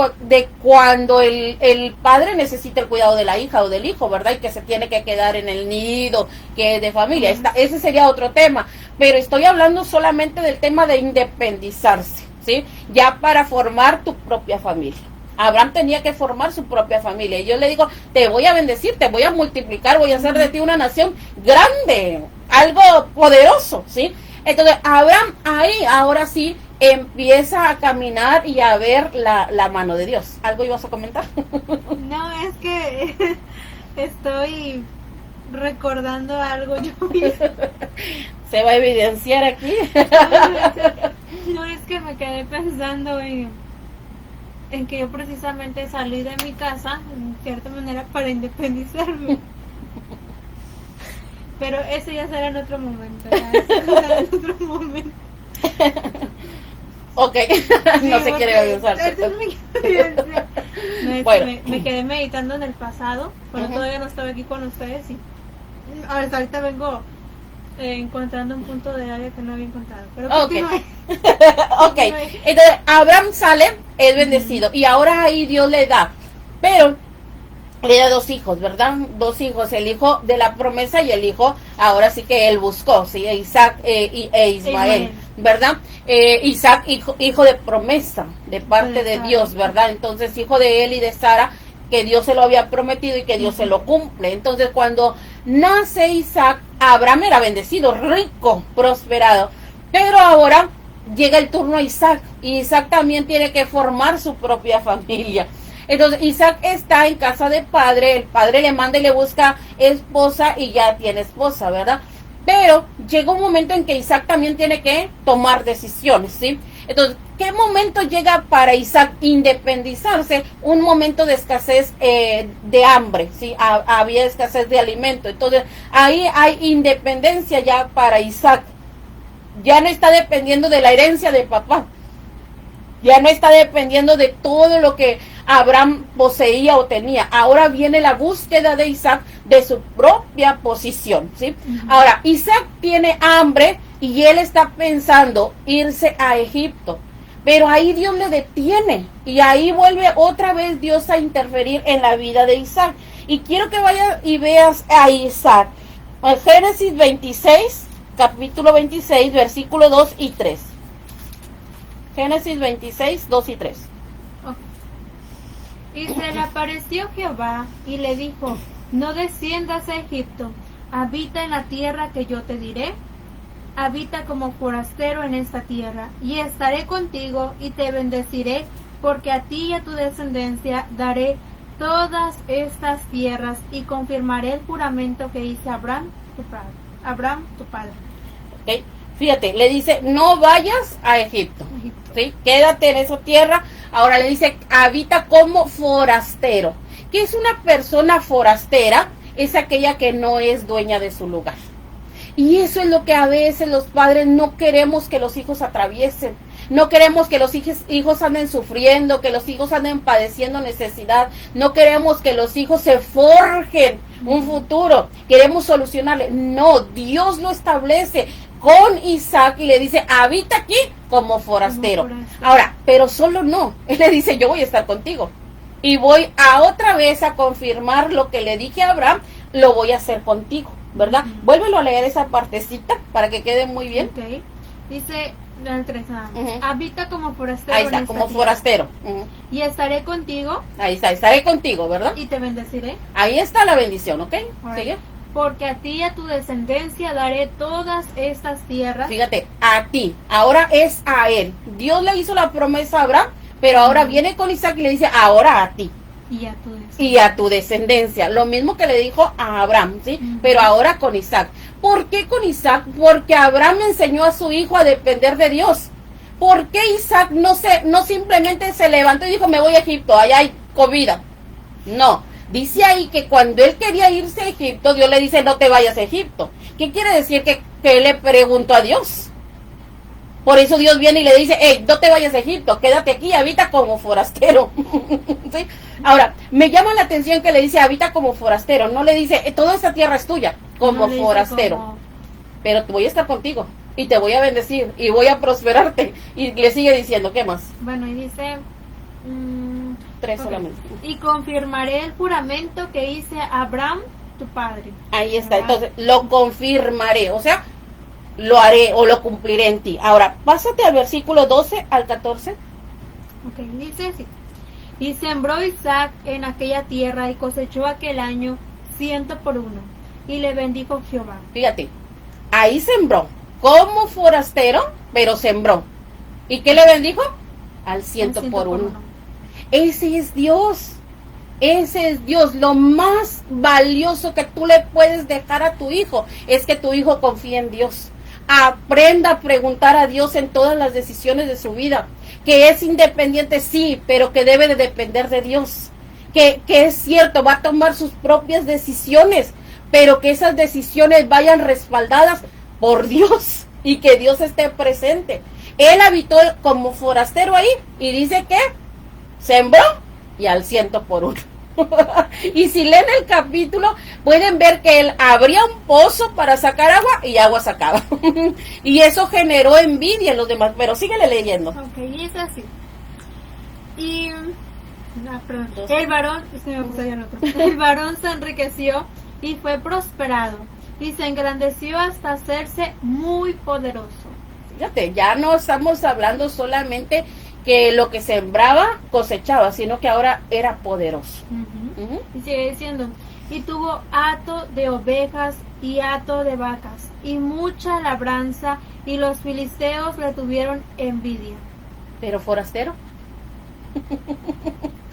B: cuando el padre necesita el cuidado de la hija o del hijo, ¿verdad? Y que se tiene que quedar en el nido, que es de familia, ese sería otro tema, pero estoy hablando solamente del tema de independizarse, ¿sí? Ya para formar tu propia familia. Abraham tenía que formar su propia familia. Y yo le digo, te voy a bendecir, te voy a multiplicar, voy a hacer de ti una nación grande, algo poderoso, ¿sí? Entonces, Abraham ahí, ahora sí, empieza a caminar y a ver la mano de Dios. ¿Algo ibas a comentar?
C: No, es que estoy recordando algo yo.
B: Se va a evidenciar aquí.
C: No, es que me quedé pensando en que yo precisamente salí de mi casa, en cierta manera, para independizarme. Pero eso ya será en otro momento.
B: Ok, no se quiere usar.
C: Bueno. Me quedé meditando en el pasado, pero todavía no estaba aquí con ustedes y ahorita vengo encontrando un punto de área que no había encontrado. Pero
B: ok, entonces Abraham sale, es bendecido, y ahora ahí Dios le da, pero le da dos hijos, ¿verdad? Dos hijos, el hijo de la promesa y el hijo, ahora sí que él buscó, ¿sí? Isaac e Ismael, ¿verdad? Isaac, hijo de promesa, de parte de Dios, ¿verdad? Entonces, hijo de él y de Sara, que Dios se lo había prometido y que Dios se lo cumple. Entonces, cuando nace Isaac, Abraham era bendecido, rico, prosperado, pero ahora llega el turno a Isaac, y Isaac también tiene que formar su propia familia. Entonces Isaac está en casa del padre, el padre le manda y le busca esposa y ya tiene esposa, ¿verdad? Pero llega un momento en que Isaac también tiene que tomar decisiones, ¿sí? Entonces, ¿qué momento llega para Isaac independizarse? Un momento de escasez de hambre, ¿sí? Había escasez de alimento. Entonces, ahí hay independencia ya para Isaac. Ya no está dependiendo de la herencia de papá. Ya no está dependiendo de todo lo que Abraham poseía o tenía. Ahora viene la búsqueda de Isaac de su propia posición, ¿sí? Ahora, Isaac tiene hambre y él está pensando irse a Egipto. Pero ahí Dios le detiene. Y ahí vuelve otra vez Dios a interferir en la vida de Isaac. Y quiero que vayas y veas a Isaac. En Génesis 26, capítulo 26, versículo 2 y 3. Génesis 26, 2 y 3.
C: Y se le apareció Jehová y le dijo, no desciendas a Egipto, habita en la tierra que yo te diré, habita como forastero en esta tierra, y estaré contigo y te bendeciré, porque a ti y a tu descendencia daré todas estas tierras, y confirmaré el juramento que hice a Abraham, tu padre.
B: Okay. Fíjate, le dice, no vayas a Egipto, ¿sí? Quédate en esa tierra. Ahora le dice, habita como forastero. ¿Qué es una persona forastera? Es aquella que no es dueña de su lugar. Y eso es lo que a veces los padres no queremos que los hijos atraviesen. No queremos que los hijos anden sufriendo, que los hijos anden padeciendo necesidad. No queremos que los hijos se forjen un futuro. Queremos solucionarle. No, Dios lo establece con Isaac y le dice, habita aquí como forastero. Ahora, pero solo no. Él le dice, yo voy a estar contigo. Y voy a otra vez a confirmar lo que le dije a Abraham, lo voy a hacer contigo, ¿verdad? Vuélvelo a leer esa partecita para que quede muy bien.
C: Okay. Dice el 3, habita como forastero.
B: Ahí está, como forastero.
C: Y estaré contigo.
B: Ahí está, estaré contigo, ¿verdad?
C: Y te bendeciré.
B: Ahí está la bendición, ¿ok? Sigue.
C: Porque a ti y a tu descendencia daré todas estas tierras.
B: Fíjate, a ti, ahora es a él. Dios le hizo la promesa a Abraham, pero ahora viene con Isaac y le dice, ahora a ti. Y a tu descendencia. Lo mismo que le dijo a Abraham, ¿sí? Pero ahora con Isaac. ¿Por qué con Isaac? Porque Abraham enseñó a su hijo a depender de Dios. ¿Por qué Isaac no simplemente se levantó y dijo, me voy a Egipto, allá hay comida? No. Dice ahí que cuando él quería irse a Egipto, Dios le dice, no te vayas a Egipto. ¿Qué quiere decir? Que él le preguntó a Dios. Por eso Dios viene y le dice, hey, no te vayas a Egipto, quédate aquí, habita como forastero. ¿Sí? Ahora, me llama la atención que le dice, habita como forastero. No le dice, toda esta tierra es tuya, como forastero. Pero te voy a estar contigo y te voy a bendecir y voy a prosperarte. Y le sigue diciendo, ¿qué más?
C: Bueno, y dice...
B: 3 solamente.
C: Y confirmaré el juramento que hice a Abraham, tu padre.
B: Ahí está, entonces, lo confirmaré, o sea, lo haré o lo cumpliré en ti. Ahora, pásate al versículo 12 al 14.
C: Ok, dice así. Y sembró Isaac en aquella tierra y cosechó aquel año 100 por 1. Y le bendijo Jehová.
B: Fíjate, ahí sembró, como forastero, pero sembró. ¿Y qué le bendijo? Al 100 por 1. Ese es Dios. Ese es Dios. Lo más valioso que tú le puedes dejar a tu hijo es que tu hijo confíe en Dios. Aprenda a preguntar a Dios en todas las decisiones de su vida. Que es independiente, sí, pero que debe de depender de Dios. Que es cierto, va a tomar sus propias decisiones, pero que esas decisiones vayan respaldadas por Dios y que Dios esté presente. Él habitó como forastero ahí y dice que sembró y al 100 por 1. Y si leen el capítulo, pueden ver que él abría un pozo para sacar agua y agua sacaba. Y eso generó envidia en los demás. Pero síguele leyendo.
C: Ok, y es así. Y... El varón se enriqueció y fue prosperado. Y se engrandeció hasta hacerse muy poderoso.
B: Fíjate, ya no estamos hablando solamente que lo que sembraba cosechaba, sino que ahora era poderoso.
C: Y sigue diciendo, y tuvo hato de ovejas y hato de vacas y mucha labranza, y los filisteos le tuvieron envidia.
B: Pero forastero.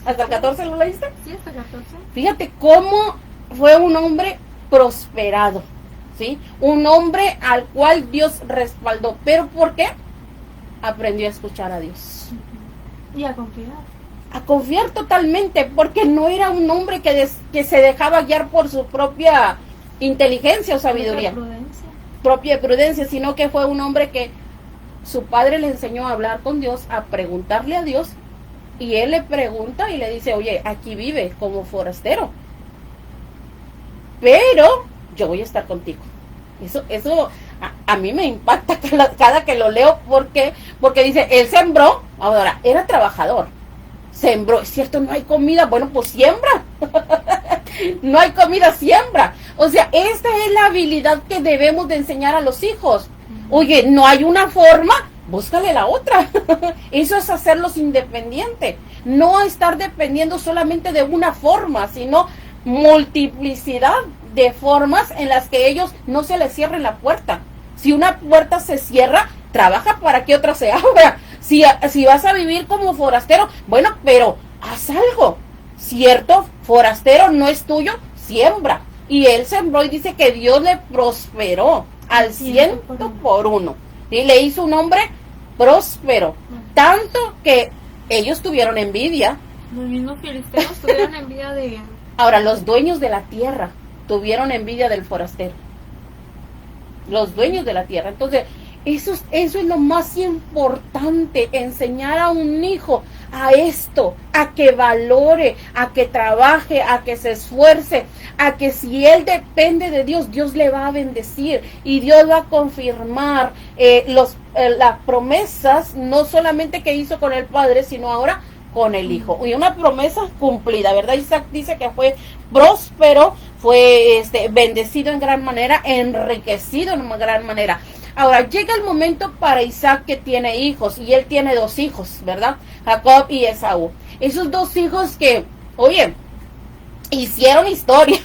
B: ¿Hasta el 14 lo leíste?
C: Sí, hasta el 14.
B: Fíjate cómo fue un hombre prosperado, ¿sí? Un hombre al cual Dios respaldó. ¿Pero por qué? Aprendió a escuchar a Dios.
C: Y a confiar.
B: A confiar totalmente, porque no era un hombre que se dejaba guiar por su propia inteligencia o sabiduría. Propia prudencia, sino que fue un hombre que su padre le enseñó a hablar con Dios, a preguntarle a Dios, y él le pregunta y le dice, oye, aquí vive como forastero, pero yo voy a estar contigo. Eso a mí me impacta cada que lo leo, porque dice, él sembró, ahora, era trabajador, sembró, es cierto, no hay comida, bueno, pues siembra. No hay comida, siembra. O sea, esta es la habilidad que debemos de enseñar a los hijos. Oye, no hay una forma, búscale la otra. Eso es hacerlos independientes. No estar dependiendo solamente de una forma, sino multiplicidad de formas en las que ellos no se les cierre la puerta. Si una puerta se cierra, trabaja para que otra se abra. Si vas a vivir como forastero, bueno, pero haz algo. Cierto, forastero no es tuyo, siembra. Y él sembró y dice que Dios le prosperó al 100 por 1. Y le hizo un hombre próspero. Tanto que ellos tuvieron envidia.
C: Los mismos filisteos tuvieron envidia de él.
B: Ahora, los dueños de la tierra tuvieron envidia del forastero. los dueños de la tierra. Entonces, eso es lo más importante, enseñar a un hijo a esto, a que valore, a que trabaje, a que se esfuerce, a que si él depende de Dios, Dios le va a bendecir y Dios va a confirmar las promesas, no solamente que hizo con el padre, sino ahora con el hijo. Y una promesa cumplida, ¿verdad? Isaac dice que fue próspero, fue bendecido en gran manera, enriquecido en una gran manera. Ahora, llega el momento para Isaac que tiene hijos, y él tiene 2 hijos, ¿verdad? Jacob y Esaú. Esos 2 hijos que, oye, hicieron historia.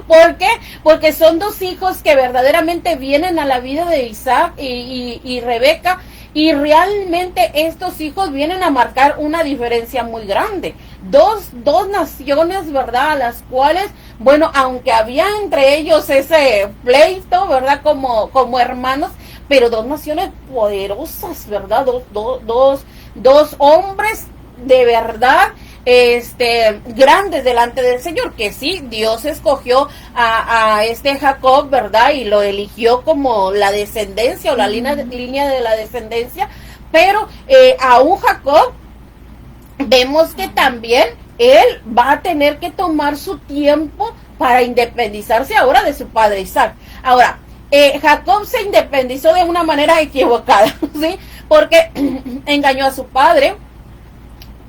B: ¿Por qué? Porque son 2 hijos que verdaderamente vienen a la vida de Isaac y Rebeca, y realmente estos hijos vienen a marcar una diferencia muy grande. Dos naciones, ¿verdad? A las cuales, bueno, aunque había entre ellos ese pleito, ¿verdad? Como hermanos, pero 2 naciones poderosas, ¿verdad? Dos hombres de verdad, grandes delante del Señor, que sí, Dios escogió a Jacob, ¿verdad? Y lo eligió como la descendencia o la línea de la descendencia, pero aún Jacob, vemos que también él va a tener que tomar su tiempo para independizarse ahora de su padre Isaac. Ahora, Jacob se independizó de una manera equivocada, ¿sí? Porque engañó a su padre,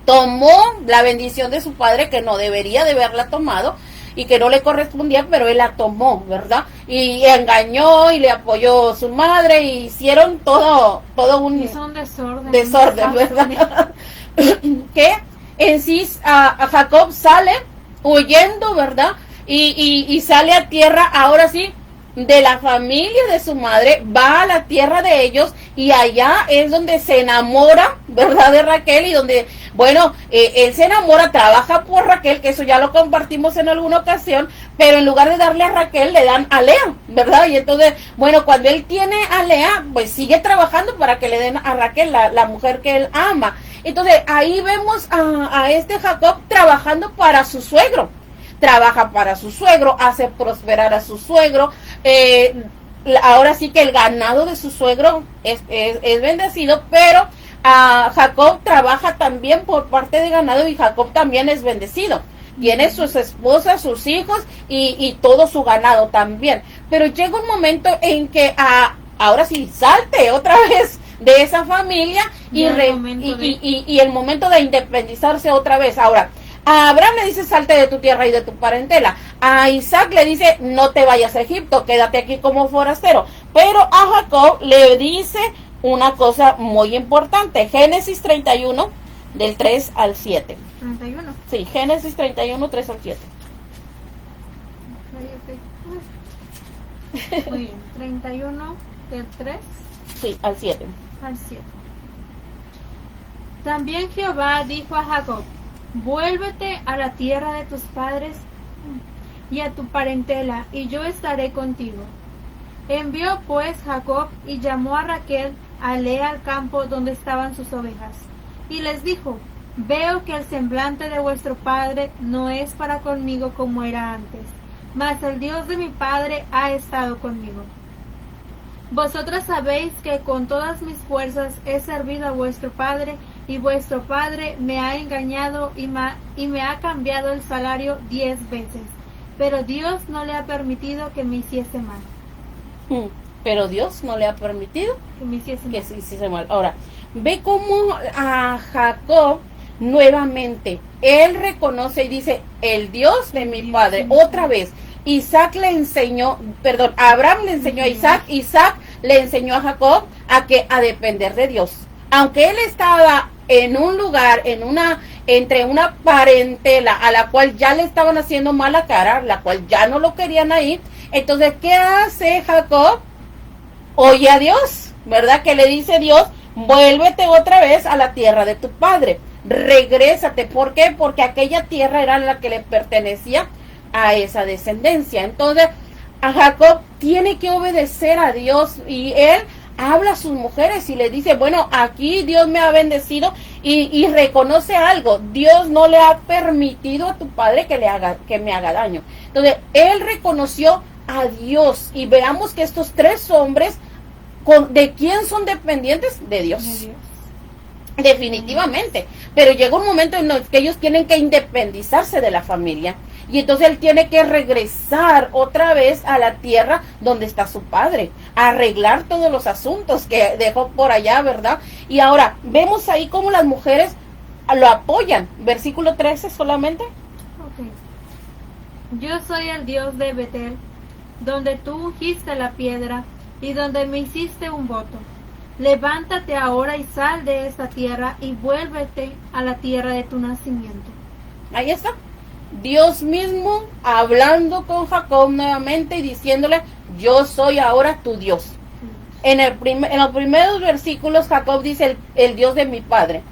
B: tomó la bendición de su padre que no debería de haberla tomado y que no le correspondía, pero él la tomó, ¿verdad? Y engañó y le apoyó su madre y hicieron todo un desorden, ¿verdad? Que en sí a Jacob sale huyendo, ¿verdad? Y sale a tierra, ahora sí, de la familia de su madre, va a la tierra de ellos y allá es donde se enamora, ¿verdad? De Raquel, y donde, bueno, él se enamora, trabaja por Raquel, que eso ya lo compartimos en alguna ocasión, pero en lugar de darle a Raquel, le dan a Lea, ¿verdad? Y entonces, bueno, cuando él tiene a Lea, pues sigue trabajando para que le den a Raquel, la mujer que él ama. Entonces, ahí vemos a Jacob trabajando para su suegro. Trabaja para su suegro, hace prosperar a su suegro. Ahora sí que el ganado de su suegro es bendecido, pero Jacob trabaja también por parte de ganado y Jacob también es bendecido. Tiene sus esposas, sus hijos y todo su ganado también. Pero llega un momento en que ahora sí salte otra vez de esa familia y el momento de independizarse otra vez. Ahora, a Abraham le dice salte de tu tierra y de tu parentela. A Isaac le dice no te vayas a Egipto, quédate aquí como forastero. Pero a Jacob le dice una cosa muy importante. Génesis 31 del 3 al 7.
C: 31.
B: Sí, Génesis 31, 3 al 7.
C: Muy bien, 31 del 3.
B: Sí, al 7.
C: Al 7. También Jehová dijo a Jacob: vuélvete a la tierra de tus padres y a tu parentela, y yo estaré contigo. Envió pues Jacob y llamó a Raquel, a Lea al campo donde estaban sus ovejas, y les dijo: veo que el semblante de vuestro padre no es para conmigo como era antes, mas el Dios de mi padre ha estado conmigo. Vosotras sabéis que con todas mis fuerzas he servido a vuestro padre, y vuestro padre me ha engañado y me ha cambiado el salario 10 veces. Pero Dios no le ha permitido que me hiciese mal.
B: Pero Dios no le ha permitido
C: que me hiciese
B: mal. Ahora, ve cómo a Jacob nuevamente, él reconoce y dice, el Dios de mi padre, otra vez. Abraham le enseñó a Isaac, Isaac le enseñó a Jacob a depender de Dios. Aunque él estaba en un lugar, entre una parentela a la cual ya le estaban haciendo mala cara, la cual ya no lo querían ahí, entonces, ¿qué hace Jacob? Oye a Dios, ¿verdad? Que le dice Dios, vuélvete otra vez a la tierra de tu padre, regrésate. ¿Por qué? Porque aquella tierra era la que le pertenecía a esa descendencia. Entonces, a Jacob tiene que obedecer a Dios y él habla a sus mujeres y le dice, bueno, aquí Dios me ha bendecido y reconoce algo, Dios no le ha permitido a tu padre que me haga daño. Entonces, él reconoció a Dios y veamos que estos tres hombres, ¿de quién son dependientes? De Dios.
C: De Dios.
B: Definitivamente. Pero llega un momento en el que ellos tienen que independizarse de la familia. Y entonces él tiene que regresar otra vez a la tierra donde está su padre, a arreglar todos los asuntos que dejó por allá, ¿verdad? Y ahora, vemos ahí cómo las mujeres lo apoyan. Versículo 13 solamente.
C: Okay. Yo soy el Dios de Betel, donde tú ungiste la piedra y donde me hiciste un voto. Levántate ahora y sal de esta tierra y vuélvete a la tierra de tu nacimiento.
B: Ahí está. Dios mismo hablando con Jacob nuevamente y diciéndole, yo soy ahora tu Dios. En los primeros versículos Jacob dice el Dios de mi padre.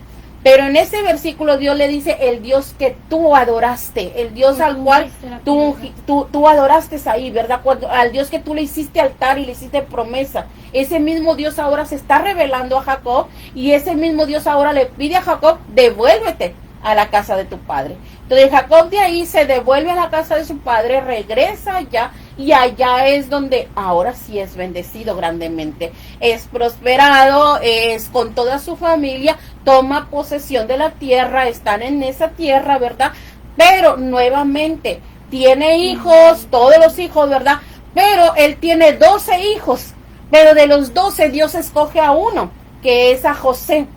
B: Pero en ese versículo Dios le dice el Dios que tú adoraste, el Dios al cual tú adoraste ahí, ¿verdad? Al Dios que tú le hiciste altar y le hiciste promesa. Ese mismo Dios ahora se está revelando a Jacob y ese mismo Dios ahora le pide a Jacob, devuélvete a la casa de tu padre. Entonces Jacob de ahí se devuelve a la casa de su padre, regresa allá y allá es donde ahora sí es bendecido grandemente. Es prosperado, es con toda su familia, toma posesión de la tierra, están en esa tierra, ¿verdad? Pero nuevamente tiene hijos, todos los hijos, ¿verdad? Pero él tiene 12 hijos, pero de los 12 Dios escoge a uno, que es a José.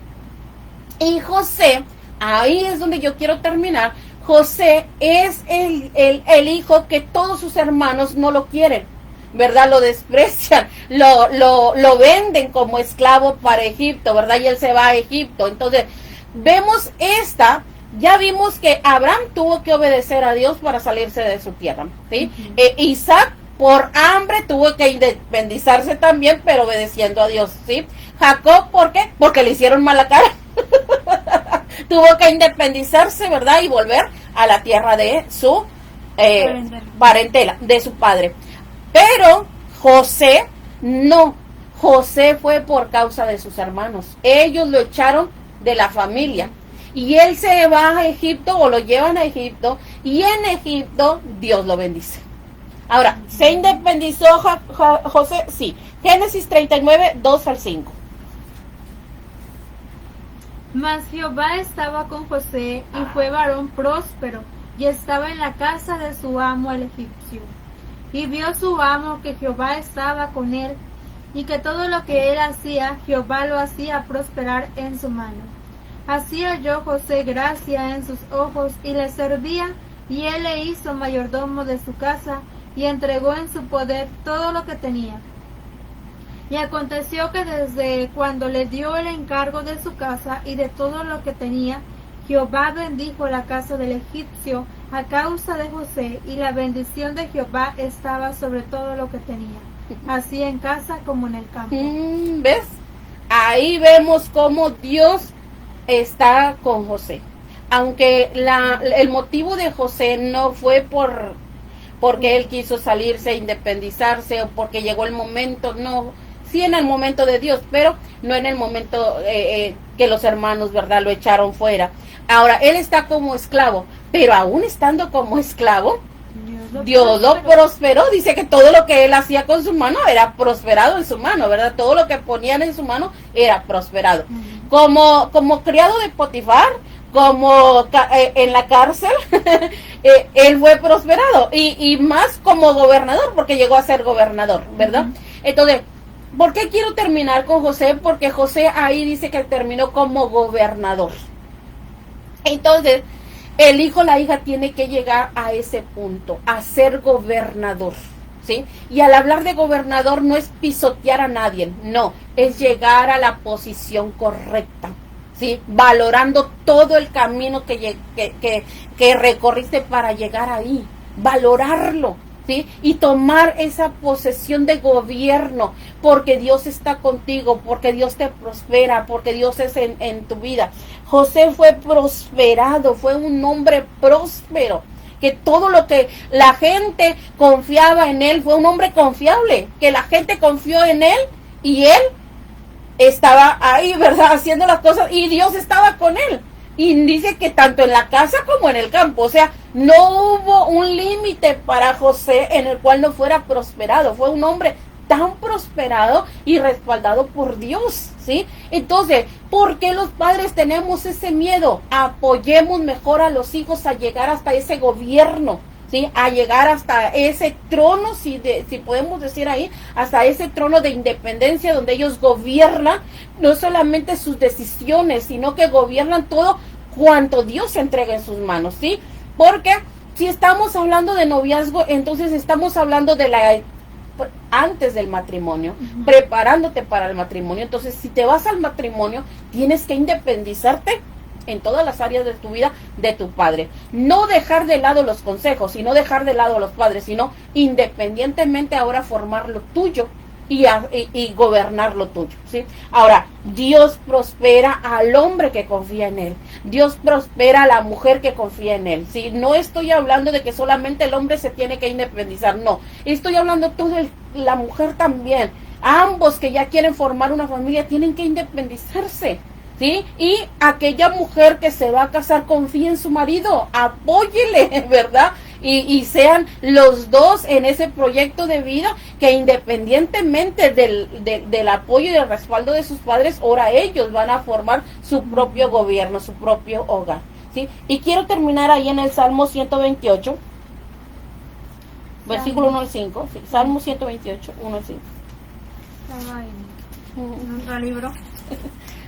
B: Y José, ahí es donde yo quiero terminar. José es el hijo que todos sus hermanos no lo quieren, ¿verdad? Lo desprecian, lo venden como esclavo para Egipto, ¿verdad? Y él se va a Egipto. Entonces, vemos ya vimos que Abraham tuvo que obedecer a Dios para salirse de su tierra, ¿sí? Isaac, por hambre, tuvo que independizarse también, pero obedeciendo a Dios, ¿sí? Jacob, ¿por qué? Porque le hicieron mala cara. Tuvo que independizarse, ¿verdad? Y volver a la tierra de su parentela, de su padre. Pero José, no. José fue por causa de sus hermanos. Ellos lo echaron de la familia. Y él se va a Egipto o lo llevan a Egipto. Y en Egipto Dios lo bendice. Ahora, ¿se independizó José? Sí. Génesis 39, 2 al 5.
C: Mas Jehová estaba con José, y fue varón próspero, y estaba en la casa de su amo el egipcio. Y vio su amo que Jehová estaba con él, y que todo lo que él hacía, Jehová lo hacía prosperar en su mano. Así halló José gracia en sus ojos, y le servía, y él le hizo mayordomo de su casa, y entregó en su poder todo lo que tenía. Y aconteció que desde cuando le dio el encargo de su casa y de todo lo que tenía, Jehová bendijo la casa del egipcio a causa de José, y la bendición de Jehová estaba sobre todo lo que tenía, así en casa como en el campo.
B: ¿Ves? Ahí vemos cómo Dios está con José. Aunque el motivo de José no fue porque él quiso salirse, independizarse, o porque llegó el momento, no. Sí, en el momento de Dios, pero no en el momento que los hermanos, ¿verdad?, lo echaron fuera. Ahora, él está como esclavo, pero aún estando como esclavo, Dios lo prosperó. Dice que todo lo que él hacía con su mano era prosperado en su mano, ¿verdad? Todo lo que ponían en su mano era prosperado. Como criado de Potifar, como en la cárcel, él fue prosperado. Y más como gobernador, porque llegó a ser gobernador, ¿verdad? Entonces, ¿por qué quiero terminar con José? Porque José ahí dice que terminó como gobernador. Entonces, el hijo, la hija tiene que llegar a ese punto, a ser gobernador, ¿sí? Y al hablar de gobernador no es pisotear a nadie, no, es llegar a la posición correcta, ¿sí? Valorando todo el camino que recorriste para llegar ahí, valorarlo, ¿sí? Y tomar esa posesión de gobierno, porque Dios está contigo, porque Dios te prospera, porque Dios es en tu vida. José fue prosperado, fue un hombre próspero, que todo lo que la gente confiaba en él, fue un hombre confiable, que la gente confió en él y él estaba ahí, ¿verdad?, haciendo las cosas y Dios estaba con él. Y dice que tanto en la casa como en el campo, o sea, no hubo un límite para José en el cual no fuera prosperado. Fue un hombre tan prosperado y respaldado por Dios, ¿sí? Entonces, ¿por qué los padres tenemos ese miedo? Apoyemos mejor a los hijos a llegar hasta ese gobierno, ¿sí? A llegar hasta ese trono, si podemos decir ahí, hasta ese trono de independencia donde ellos gobiernan no solamente sus decisiones, sino que gobiernan todo cuanto Dios se entrega en sus manos, ¿sí? Porque si estamos hablando de noviazgo, entonces estamos hablando de antes del matrimonio, preparándote para el matrimonio. Entonces, si te vas al matrimonio, tienes que independizarte en todas las áreas de tu vida de tu padre. No dejar de lado los consejos, y no dejar de lado a los padres, sino independientemente ahora formar lo tuyo y gobernar lo tuyo, ¿sí? Ahora, Dios prospera al hombre que confía en él. Dios prospera a la mujer que confía en él, ¿sí? No estoy hablando de que solamente el hombre se tiene que independizar, no. Estoy hablando la mujer también. Ambos que ya quieren formar una familia tienen que independizarse, ¿sí? Y aquella mujer que se va a casar, confíe en su marido, apóyele, ¿verdad? Y sean los dos en ese proyecto de vida, que independientemente del apoyo y del respaldo de sus padres, ahora ellos van a formar su propio gobierno, su propio hogar, ¿sí? Y quiero terminar ahí en el Salmo 128, versículo 1 al 5, ¿sí? Salmo 128, 1 al 5.
C: Estaba en otro libro.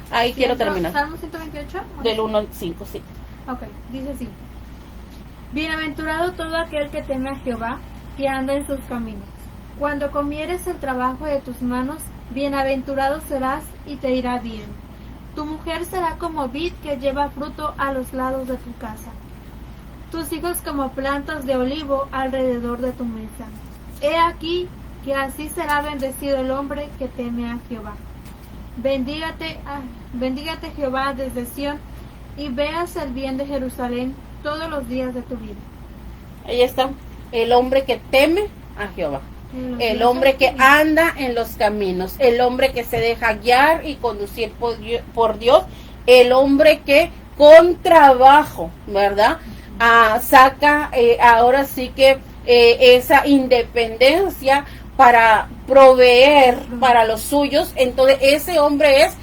B: Ahí quiero terminar.
C: Salmo 128.
B: Del 1 al 5, sí.
C: Ok, dice así. Bienaventurado todo aquel que teme a Jehová, que anda en sus caminos. Cuando comieres el trabajo de tus manos, bienaventurado serás y te irá bien. Tu mujer será como vid que lleva fruto a los lados de tu casa. Tus hijos como plantas de olivo alrededor de tu mesa. He aquí que así será bendecido el hombre que teme a Jehová. Bendígate Jehová desde Sión, y veas el bien de Jerusalén todos los días de tu vida.
B: Ahí está, el hombre que teme a Jehová, el hombre que anda en los caminos, el hombre que se deja guiar y conducir por Dios, el hombre que con trabajo, ¿verdad? Saca ahora sí que esa independencia para proveer para los suyos. Entonces ese hombre es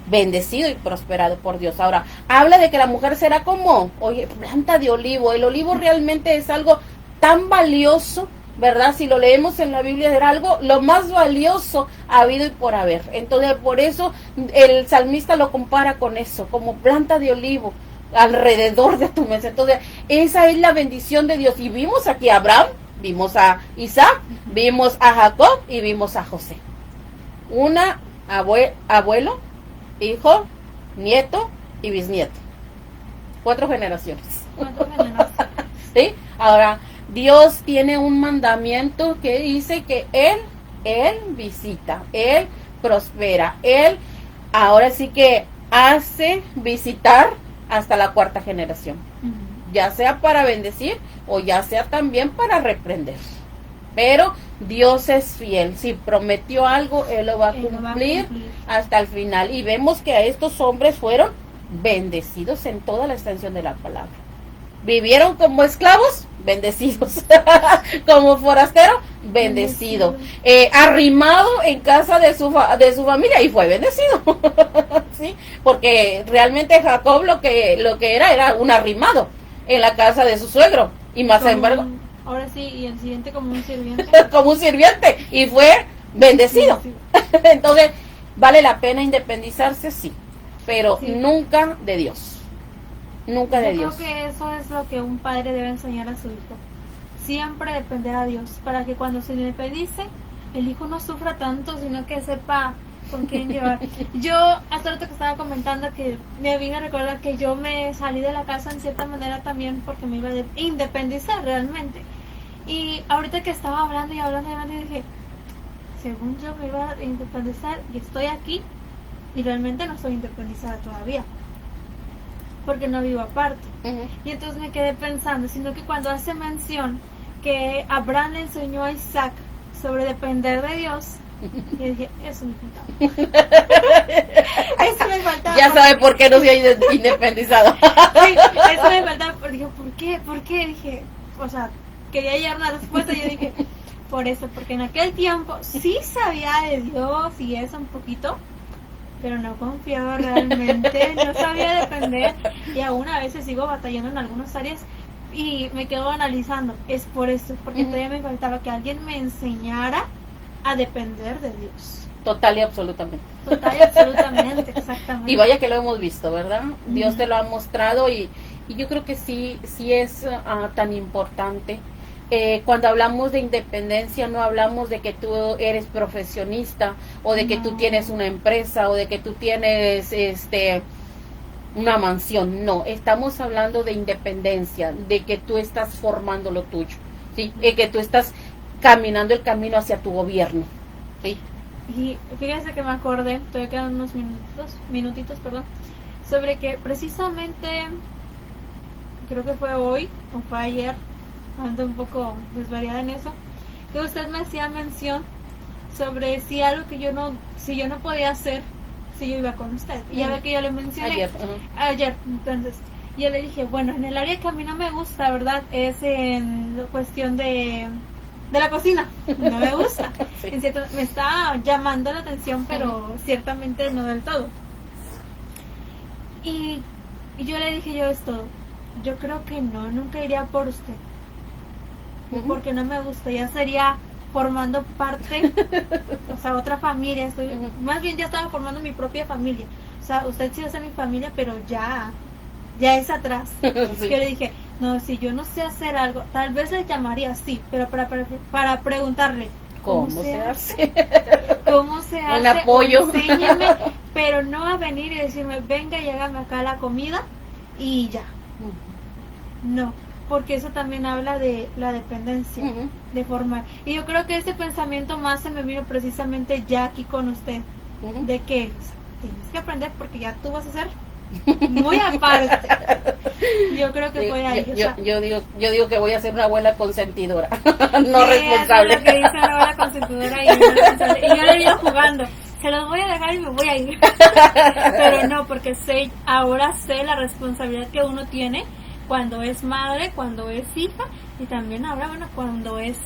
B: bendecido y prosperado por Dios. Ahora, habla de que la mujer será como, planta de olivo. El olivo realmente es algo tan valioso, ¿verdad? Si lo leemos en la Biblia, era algo lo más valioso habido y por haber. Entonces, por eso el salmista lo compara con eso, como planta de olivo alrededor de tu mesa. Entonces, esa es la bendición de Dios. Y vimos aquí a Abraham, vimos a Isaac, vimos a Jacob y vimos a José. Una abuelo, hijo, nieto y bisnieto. 4 generaciones.
C: 4 generaciones.
B: ¿Sí? Ahora, Dios tiene un mandamiento que dice que Él visita, Él prospera, Él ahora sí que hace visitar hasta la 4ª generación. Ya sea para bendecir o ya sea también para reprender. Pero Dios es fiel. Si prometió algo, Él lo va a cumplir hasta el final. Y vemos que a estos hombres fueron bendecidos en toda la extensión de la palabra. Vivieron como esclavos, bendecidos. Como forastero, bendecido. Arrimado en casa de su familia y fue bendecido. ¿Sí? Porque realmente Jacob lo que era un arrimado en la casa de su suegro. Y más sin embargo...
C: Ahora sí, y el siguiente como un sirviente.
B: Como un sirviente, y fue bendecido. Entonces, ¿vale la pena independizarse? Sí, pero nunca de Dios. Nunca de Dios.
C: Creo que eso es lo que un padre debe enseñar a su hijo. Siempre depender a Dios, para que cuando se independice, el hijo no sufra tanto, sino que sepa con quién llevar. Yo, hasta ahorita que estaba comentando, que me vine a recordar que yo me salí de la casa en cierta manera también porque me iba a independizar realmente. Y ahorita que estaba hablando y dije, según yo me iba a independizar y estoy aquí y realmente no estoy independizada todavía porque no vivo aparte. Y entonces me quedé pensando, sino que cuando hace mención que Abraham le enseñó a Isaac sobre depender de Dios, Y dije, eso me faltaba. Eso me faltaba.
B: Ya sabe por qué no se ha independizado.
C: Sí, eso me faltaba. Dije, ¿por qué? ¿Por qué? Dije, o sea, quería hallar una respuesta y yo dije, por eso, porque en aquel tiempo sí sabía de Dios y eso un poquito, pero no confiaba realmente, no sabía depender y aún a veces sigo batallando en algunas áreas y me quedo analizando, es por eso, porque todavía me faltaba que alguien me enseñara a depender de Dios.
B: Total y absolutamente.
C: Total y absolutamente, exactamente.
B: Y vaya que lo hemos visto, ¿verdad? Dios te lo ha mostrado y yo creo que sí es tan importante. Cuando hablamos de independencia no hablamos de que tú eres profesionista o de que tú tienes una empresa o de que tú tienes una mansión. No, estamos hablando de independencia, de que tú estás formando lo tuyo, ¿sí? Que tú estás caminando el camino hacia tu gobierno, ¿sí?
C: Y fíjense que me acordé, todavía quedan unos minutitos, sobre que precisamente, creo que fue hoy o fue ayer, ando un poco desvariada en eso, que usted me hacía mención sobre si algo que si yo no podía hacer, si yo iba con usted. Y ya ve que yo le mencioné ayer, entonces yo le dije, bueno, en el área que a mí no me gusta, ¿verdad? Es en la cuestión de la cocina, no me gusta. Sí. En cierto, me está llamando la atención, pero ciertamente no del todo. Y yo le dije esto, yo creo que no, nunca iría por usted. Porque no me gusta, ya sería formando parte, o sea, otra familia, más bien ya estaba formando mi propia familia, o sea, usted sí va a ser mi familia, pero ya es atrás. Sí. Yo le dije, no, si yo no sé hacer algo, tal vez le llamaría así, pero para preguntarle, ¿cómo se hace? ¿Cómo se hace?
B: Un apoyo.
C: Enséñeme, pero no a venir y decirme, venga y hágame acá la comida y ya. No. Porque eso también habla de la dependencia, de formar. Y yo creo que ese pensamiento más se me vino precisamente ya aquí con usted, de que tienes que aprender porque ya tú vas a ser muy aparte. Yo creo que fue ahí.
B: Yo digo que voy a ser una abuela consentidora, no responsable.
C: Es lo que dice una abuela consentidora y no responsable. Y yo le iba jugando. Se los voy a dejar y me voy a ir. Pero no, porque ahora sé la responsabilidad que uno tiene cuando es madre, cuando es hija y también ahora, bueno, cuando es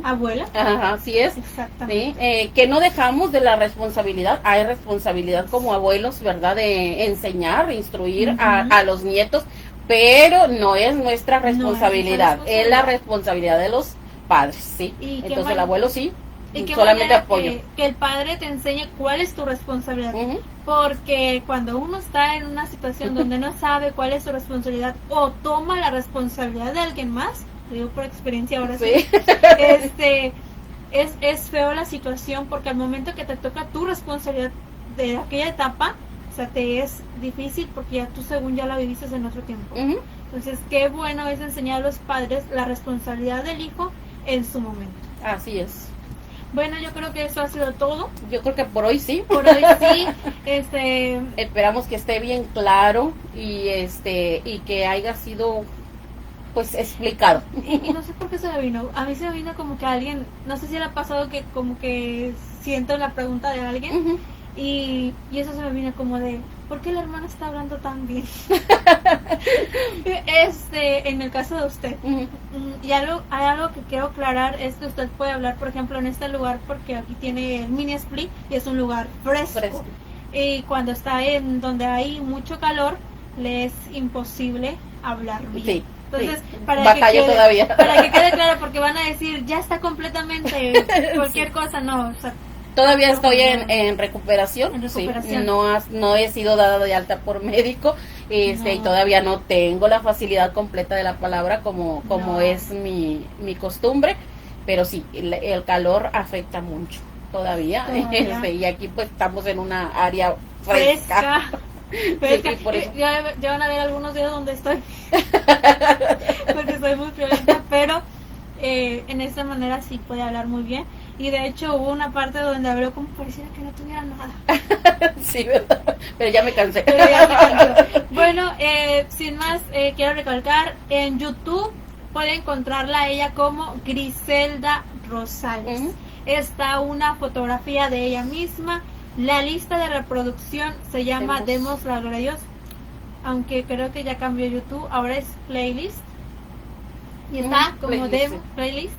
C: abuela.
B: Ajá, así es.
C: Exactamente.
B: ¿Sí? Que no dejamos de la responsabilidad. Hay responsabilidad como abuelos, ¿verdad? De enseñar, instruir a los nietos, pero no es nuestra responsabilidad. Es la responsabilidad de los padres, ¿sí? Entonces el abuelo sí.
C: Y
B: solamente apoyo.
C: Que el padre te enseñe cuál es tu responsabilidad. Porque cuando uno está en una situación donde no sabe cuál es su responsabilidad o toma la responsabilidad de alguien más, lo digo por experiencia ahora sí, es feo la situación porque al momento que te toca tu responsabilidad de aquella etapa, o sea, te es difícil porque ya tú según ya la viviste en otro tiempo. Entonces, qué bueno es enseñar a los padres la responsabilidad del hijo en su momento.
B: Así es.
C: Bueno, yo creo que eso ha sido todo.
B: Yo creo que por hoy sí.
C: Por hoy sí.
B: Esperamos que esté bien claro y y que haya sido pues explicado.
C: Y no sé por qué se me vino. A mí se me vino como que alguien, no sé si le ha pasado que como que siento la pregunta de alguien y eso se me vino como de ¿por qué la hermana está hablando tan bien? En el caso de usted. Y hay algo que quiero aclarar, es que usted puede hablar, por ejemplo, en este lugar, porque aquí tiene el mini split y es un lugar fresco. Y cuando está en donde hay mucho calor, le es imposible hablar bien.
B: Sí.
C: Entonces,
B: para
C: que quede claro, porque van a decir, ya está completamente cualquier cosa, no, o sea,
B: todavía estoy en recuperación. Sí, no he sido dada de alta por médico, y todavía no tengo la facilidad completa de la palabra como es mi costumbre, pero sí, el calor afecta mucho todavía. Y aquí pues estamos en una área fresca. Sí, por eso.
C: Ya van a ver algunos días donde estoy porque soy muy violenta, pero en esta manera sí puede hablar muy bien. Y de hecho hubo una parte donde habló como pareciera que no tuviera nada.
B: Sí, ¿verdad? Pero ya me cansé.
C: Bueno, sin más, quiero recalcar, en YouTube puede encontrarla a ella como Griselda Rosales. está una fotografía de ella misma. La lista de reproducción se llama Demos la Gloria a Dios, aunque creo que ya cambió YouTube, ahora es playlist. Y está como playlist,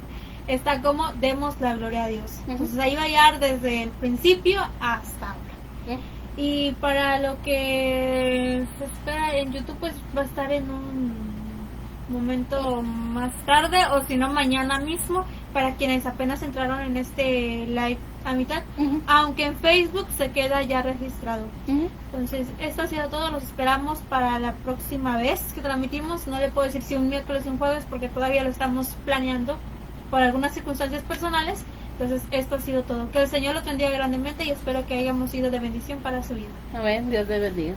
C: está como Demos la Gloria a Dios. Entonces ahí va a llegar desde el principio hasta ahora. Y para lo que se espera en YouTube, pues va a estar en un momento más tarde, o si no mañana mismo, para quienes apenas entraron en este live a mitad, aunque en Facebook se queda ya registrado. Entonces esto ha sido todo, los esperamos para la próxima vez que transmitimos. No le puedo decir si un miércoles o un jueves porque todavía lo estamos planeando por algunas circunstancias personales. Entonces esto ha sido todo, que el Señor los bendiga grandemente y espero que hayamos sido de bendición para su vida.
B: Amén, Dios te bendiga.